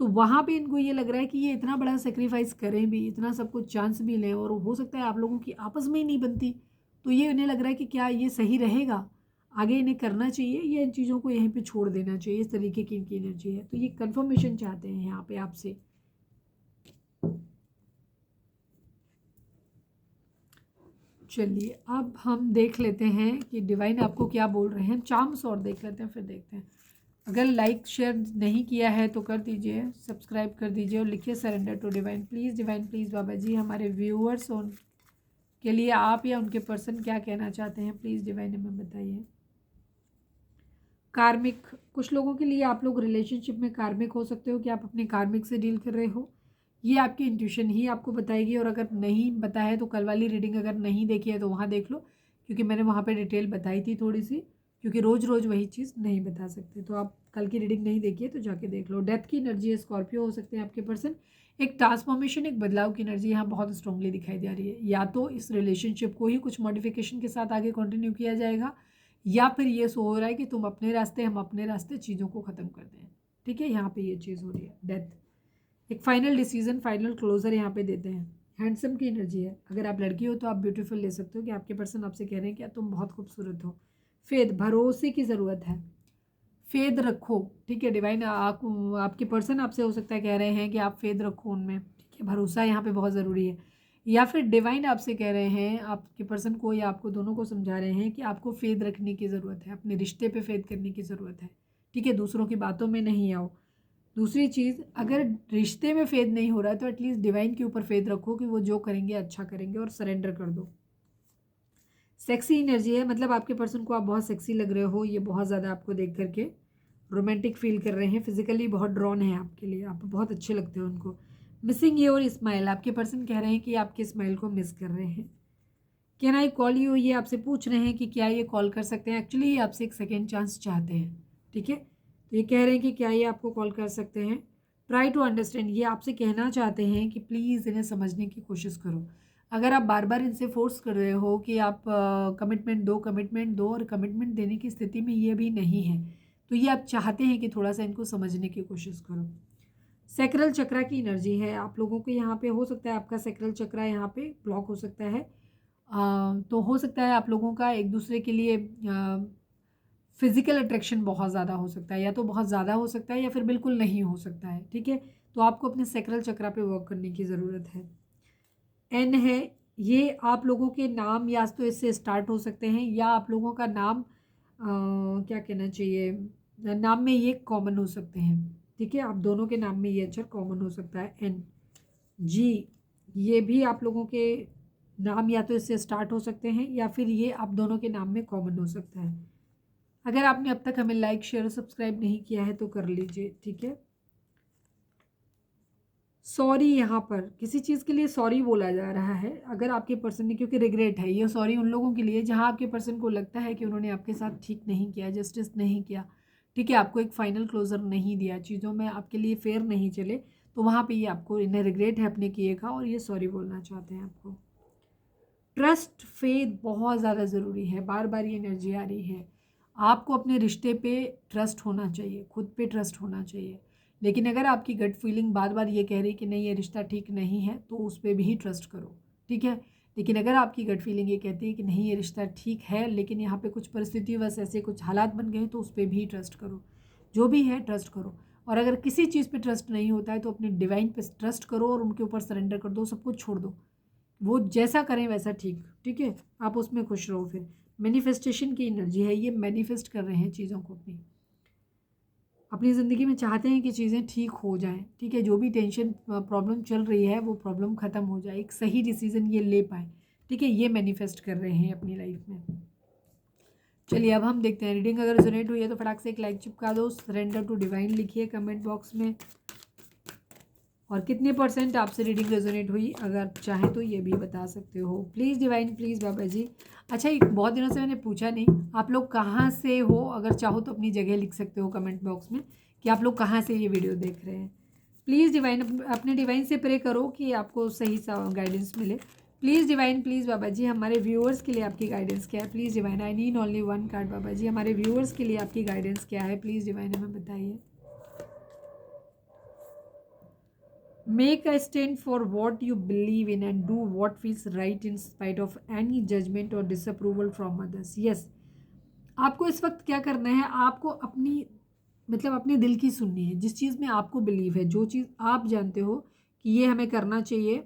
तो वहाँ पे इनको ये लग रहा है कि ये इतना बड़ा सेक्रीफाइस करें भी, इतना सब कुछ चांस भी लें, और हो सकता है आप लोगों की आपस में ही नहीं बनती, तो ये इन्हें लग रहा है कि क्या ये सही रहेगा, आगे इन्हें करना चाहिए या इन चीज़ों को यहीं पे छोड़ देना चाहिए। इस तरीके की इनकी एनर्जी है, तो ये कन्फर्मेशन चाहते हैं यहाँ पे आपसे। चलिए अब हम देख लेते हैं कि डिवाइन आपको क्या बोल रहे हैं, चार्म्स और देख लेते हैं, फिर देखते हैं। अगर लाइक शेयर नहीं किया है तो कर दीजिए, सब्सक्राइब कर दीजिए और लिखिए surrender to divine. Please divine, please Baba ji, हमारे व्यूअर्स के लिए आप या उनके पर्सन क्या कहना चाहते हैं, प्लीज़ डिवाइन हमें बताइए। कार्मिक, कुछ लोगों के लिए आप लोग रिलेशनशिप में कार्मिक हो सकते हो कि आप अपने कार्मिक से डील कर रहे हो, ये आपकी इंट्यूशन ही आपको बताएगी। और अगर नहीं बताया है तो कल वाली रीडिंग अगर नहीं देखी है तो वहाँ देख लो, क्योंकि मैंने वहाँ पे डिटेल बताई थी थोड़ी सी, क्योंकि रोज़ रोज़ वही चीज़ नहीं बता सकते। तो आप कल की रीडिंग नहीं देखी है तो जाके देख लो। डेथ की एनर्जी है, स्कॉर्पियो हो सकते हैं आपके पर्सन। एक ट्रांसफॉर्मेशन, एक बदलाव की एनर्जी यहाँ बहुत स्ट्रांगली दिखाई दे रही है। या तो इस रिलेशनशिप को ही कुछ मॉडिफिकेशन के साथ आगे कंटिन्यू किया जाएगा, या फिर ये सो हो रहा है कि तुम अपने रास्ते, हम अपने रास्ते, चीज़ों को ख़त्म कर दें। ठीक है, यहाँ पे ये चीज़ हो रही है। डेथ एक फाइनल डिसीजन, फाइनल क्लोजर यहाँ पे देते हैं। हैंडसम की एनर्जी है। अगर आप लड़की हो तो आप ब्यूटीफुल ले सकते हो कि आपके पर्सन आपसे कह रहे हैं कि तुम बहुत खूबसूरत हो। फेद, भरोसे की ज़रूरत है, फेद रखो। ठीक है डिवाइन, आपके पर्सन आपसे हो सकता है कह रहे हैं कि आप फेद रखो उनमें। ठीक है, भरोसा यहाँ पे बहुत ज़रूरी है। या फिर डिवाइन आपसे कह रहे हैं, आपके पर्सन को या आपको दोनों को समझा रहे हैं कि आपको फेद रखने की ज़रूरत है, अपने रिश्ते पे फेद करने की ज़रूरत है। ठीक है, दूसरों की बातों में नहीं आओ। दूसरी चीज़, अगर रिश्ते में फेद नहीं हो रहा है तो एटलीस्ट डिवाइन के ऊपर फेद रखो कि वो जो करेंगे अच्छा करेंगे, और सरेंडर कर दो। सेक्सी एनर्जी है, मतलब आपके पर्सन को आप बहुत सेक्सी लग रहे हो, ये बहुत ज़्यादा आपको देख करके रोमांटिक फील कर रहे हैं, फिजिकली बहुत ड्रॉन है आपके लिए, आप बहुत अच्छे लगते हो उनको। मिसिंग योर स्माइल, आपके पर्सन कह रहे हैं कि आपके स्माइल को मिस कर रहे हैं। कैन आई कॉल यू, ये आपसे पूछ रहे हैं कि क्या ये कॉल कर सकते हैं। एक्चुअली ये आपसे एक सेकेंड चांस चाहते हैं। ठीक है, तो ये कह रहे हैं कि क्या ये आपको कॉल कर सकते हैं। ट्राई टू अंडरस्टैंड, ये आपसे कहना चाहते हैं कि प्लीज़ इन्हें समझने की कोशिश करो। अगर आप बार बार इनसे फोर्स कर रहे हो कि आप कमिटमेंट दो, कमिटमेंट दो, और कमिटमेंट देने की स्थिति में ये भी नहीं है, तो ये आप चाहते हैं कि थोड़ा सा इनको समझने की कोशिश करो। सैक्रल चक्रा की एनर्जी है, आप लोगों को यहाँ पे हो सकता है आपका सैक्रल चक्रा यहाँ पे ब्लॉक हो सकता है। तो हो सकता है आप लोगों का एक दूसरे के लिए फिजिकल अट्रैक्शन बहुत ज़्यादा हो सकता है, या तो बहुत ज़्यादा हो सकता है या फिर बिल्कुल नहीं हो सकता है। ठीक है, तो आपको अपने सैक्रल चक्रा पे वर्क करने की ज़रूरत है। एन है, ये आप लोगों के नाम या तो इससे स्टार्ट हो सकते हैं, या आप लोगों का नाम क्या कहना चाहिए, नाम में ये कॉमन हो सकते हैं। ठीक है, आप दोनों के नाम में ये अक्षर कॉमन हो सकता है। एन, जी, ये भी आप लोगों के नाम या तो इससे स्टार्ट हो सकते हैं, या फिर ये आप दोनों के नाम में कॉमन हो सकता है। अगर आपने अब तक हमें लाइक शेयर और सब्सक्राइब नहीं किया है तो कर लीजिए। ठीक है, सॉरी, यहाँ पर किसी चीज़ के लिए सॉरी बोला जा रहा है अगर आपके पर्सन ने, क्योंकि रिग्रेट है ये सॉरी उन लोगों के लिए जहाँ आपके पर्सन को लगता है कि उन्होंने आपके साथ ठीक नहीं किया, जस्टिस नहीं किया। ठीक है, आपको एक फाइनल क्लोजर नहीं दिया, चीज़ों में आपके लिए फेयर नहीं चले, तो वहाँ पे ये आपको इन्हें रिग्रेट है अपने किए का, और ये सॉरी बोलना चाहते हैं आपको। ट्रस्ट, फेथ बहुत ज़्यादा ज़रूरी है, बार बार ये एनर्जी आ रही है। आपको अपने रिश्ते पे ट्रस्ट होना चाहिए, खुद पे ट्रस्ट होना चाहिए। लेकिन अगर आपकी गट फीलिंग बार बार ये कह रही कि नहीं ये रिश्ता ठीक नहीं है, तो उस पर भी ट्रस्ट करो। ठीक है, लेकिन अगर आपकी गट फीलिंग ये कहती है कि नहीं ये रिश्ता ठीक है, लेकिन यहाँ पे कुछ परिस्थिति बस ऐसे कुछ हालात बन गए, तो उस पर भी ट्रस्ट करो। जो भी है ट्रस्ट करो। और अगर किसी चीज़ पे ट्रस्ट नहीं होता है तो अपने डिवाइन पे ट्रस्ट करो और उनके ऊपर सरेंडर कर दो, सब कुछ छोड़ दो, वो जैसा करें वैसा ठीक। ठीक है, आप उसमें खुश रहो। फिर मैनिफेस्टेशन की एनर्जी है, ये मैनिफेस्ट कर रहे हैं चीज़ों को, अपनी ज़िंदगी में चाहते हैं कि चीज़ें ठीक हो जाएं। ठीक है, जो भी टेंशन प्रॉब्लम चल रही है वो प्रॉब्लम ख़त्म हो जाए, एक सही डिसीजन ये ले पाए। ठीक है, ये मैनिफेस्ट कर रहे हैं अपनी लाइफ में। चलिए अब हम देखते हैं रीडिंग अगर रेजोनेट हुई है तो फटाक से एक लाइक चिपका दो, सरेंडर टू डिवाइन लिखिए कमेंट बॉक्स में, और कितने % आपसे रीडिंग रेजोनेट हुई अगर चाहें तो ये भी बता सकते हो। प्लीज़ डिवाइन, प्लीज़ बाबा जी। अच्छा, एक बहुत दिनों से मैंने पूछा नहीं, आप लोग कहाँ से हो, अगर चाहो तो अपनी जगह लिख सकते हो कमेंट बॉक्स में कि आप लोग कहाँ से ये वीडियो देख रहे हैं। प्लीज़ डिवाइन, अपने डिवाइन से प्रे करो कि आपको सही सा गाइडेंस मिले। Please divine, please Baba ji, हमारे व्यूअर्स के लिए आपकी गाइडेंस क्या है। Please divine, I need only one card Baba ji, हमारे व्यूअर्स के लिए आपकी गाइडेंस क्या है, प्लीज़ डिवाइन हमें बताइए। Make a stand for what you believe in and do what feels right in spite of any judgment or disapproval from others. Yes, आपको इस वक्त क्या करना है, आपको अपनी मतलब अपने दिल की सुननी है। जिस चीज़ में आपको बिलीव है, जो चीज़ आप जानते हो कि ये हमें करना चाहिए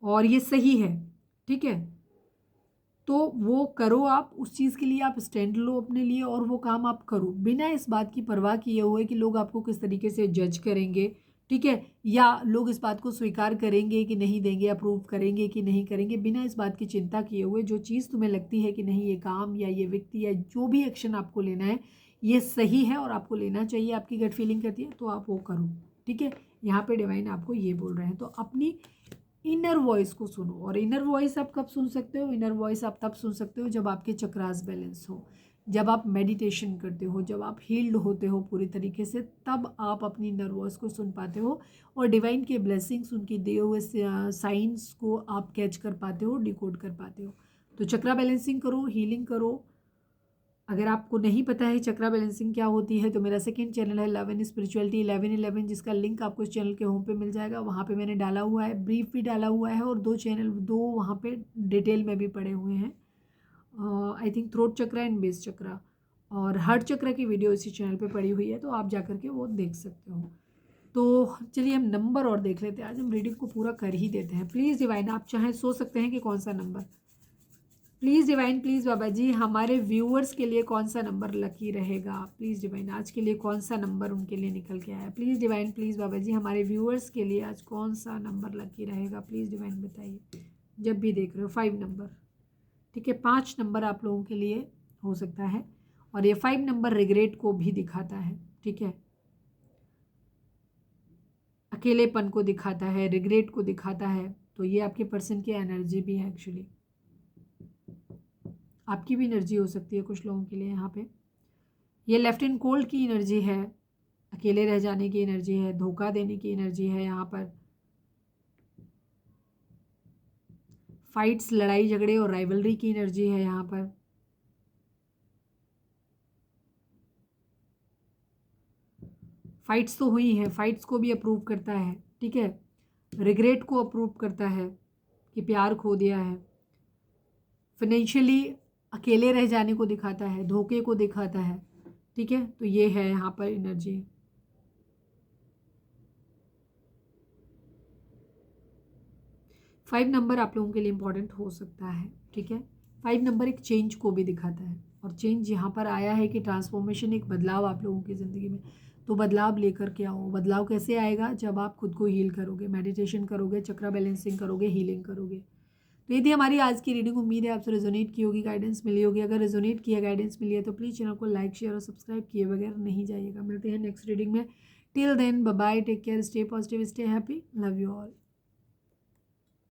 और ये सही है, ठीक है, तो वो करो, आप उस चीज़ के लिए आप स्टैंड लो अपने लिए और वो काम आप करो बिना इस बात की परवाह किए हुए कि लोग आपको किस तरीके से जज करेंगे, ठीक है, या लोग इस बात को स्वीकार करेंगे कि नहीं देंगे, अप्रूव करेंगे कि नहीं करेंगे। बिना इस बात की चिंता किए हुए जो चीज़ तुम्हें लगती है कि नहीं ये काम या ये व्यक्ति या जो भी एक्शन आपको लेना है ये सही है और आपको लेना चाहिए, आपकी गट फीलिंग कहती है, तो आप वो करो, ठीक है। यहाँ पे डिवाइन आपको ये बोल रहे हैं। तो अपनी इनर वॉइस को सुनो। और इनर वॉइस आप कब सुन सकते हो? इनर वॉइस आप तब सुन सकते हो जब आपके चक्रास बैलेंस हो, जब आप मेडिटेशन करते हो, जब आप हील्ड होते हो पूरी तरीके से, तब आप अपनी इनर वॉइस को सुन पाते हो और डिवाइन के ब्लेसिंग्स, उनके दिए हुए साइंस को आप कैच कर पाते हो, डिकोड कर पाते हो। तो चक्रा बैलेंसिंग करो, हीलिंग करो। अगर आपको नहीं पता है चक्रा बैलेंसिंग क्या होती है तो मेरा सेकंड चैनल है लव एंड स्पिरिचुअलिटी 1111, जिसका लिंक आपको इस चैनल के होम पे मिल जाएगा। वहाँ पे मैंने डाला हुआ है, ब्रीफ भी डाला हुआ है और दो वहाँ पे डिटेल में भी पड़े हुए हैं। I think throat chakra and base chakra और हार्ट चक्रा की वीडियो इसी चैनल पे पड़ी हुई है, तो आप जा करके वो देख सकते हो। तो चलिए हम नंबर और देख लेते हैं। आज हम रीडिंग को पूरा कर ही देते हैं। प्लीज़ डिवाइन, आप चाहें सोच सकते हैं कि कौन सा number. Please divine, please Baba ji, हमारे व्यूअर्स के लिए कौन सा नंबर लकी रहेगा। प्लीज़ डिवाइन, आज के लिए कौन सा नंबर उनके लिए निकल के आया। Please divine, please Baba ji, हमारे व्यूअर्स के लिए आज कौन सा नंबर लकी रहेगा। प्लीज़ डिवाइन बताइए। जब भी देख रहे हो 5 नंबर, ठीक है, 5 नंबर आप लोगों के लिए हो सकता है और ये 5 नंबर रिग्रेट को भी दिखाता है, ठीक है, अकेलेपन को दिखाता है, रिग्रेट को दिखाता है। तो ये आपके पर्सन की एनर्जी भी है, एक्चुअली आपकी भी एनर्जी हो सकती है कुछ लोगों के लिए। यहाँ पे ये लेफ्ट एंड कोल्ड की एनर्जी है, अकेले रह जाने की एनर्जी है, धोखा देने की एनर्जी है। यहाँ पर फाइट्स, लड़ाई झगड़े और राइवलरी की एनर्जी है। यहाँ पर फाइट्स तो हुई हैं, फाइट्स को भी अप्रूव करता है, ठीक है, रिग्रेट को अप्रूव करता है कि प्यार खो दिया है, फाइनेंशियली अकेले रह जाने को दिखाता है, धोखे को दिखाता है, ठीक है। तो ये है यहाँ पर एनर्जी। फाइव नंबर आप लोगों के लिए इंपॉर्टेंट हो सकता है, ठीक है। 5 नंबर एक चेंज को भी दिखाता है और चेंज यहाँ पर आया है कि ट्रांसफॉर्मेशन, एक बदलाव आप लोगों की ज़िंदगी में। तो बदलाव लेकर के आओ। बदलाव कैसे आएगा? जब आप खुद को हील करोगे, मेडिटेशन करोगे, चक्रा बैलेंसिंग करोगे, हीलिंग करोगे। तो ये थी हमारी आज की रीडिंग। उम्मीद है आपसे रेजोनेट की होगी, गाइडेंस मिली होगी। अगर रेजोनेट किया, गाइडेंस मिली है तो प्लीज़ चैनल को लाइक, शेयर और सब्सक्राइब किए बगैर नहीं जाइएगा। मिलते हैं नेक्स्ट रीडिंग में। Till then bye bye, take care, stay positive, stay happy, love you all.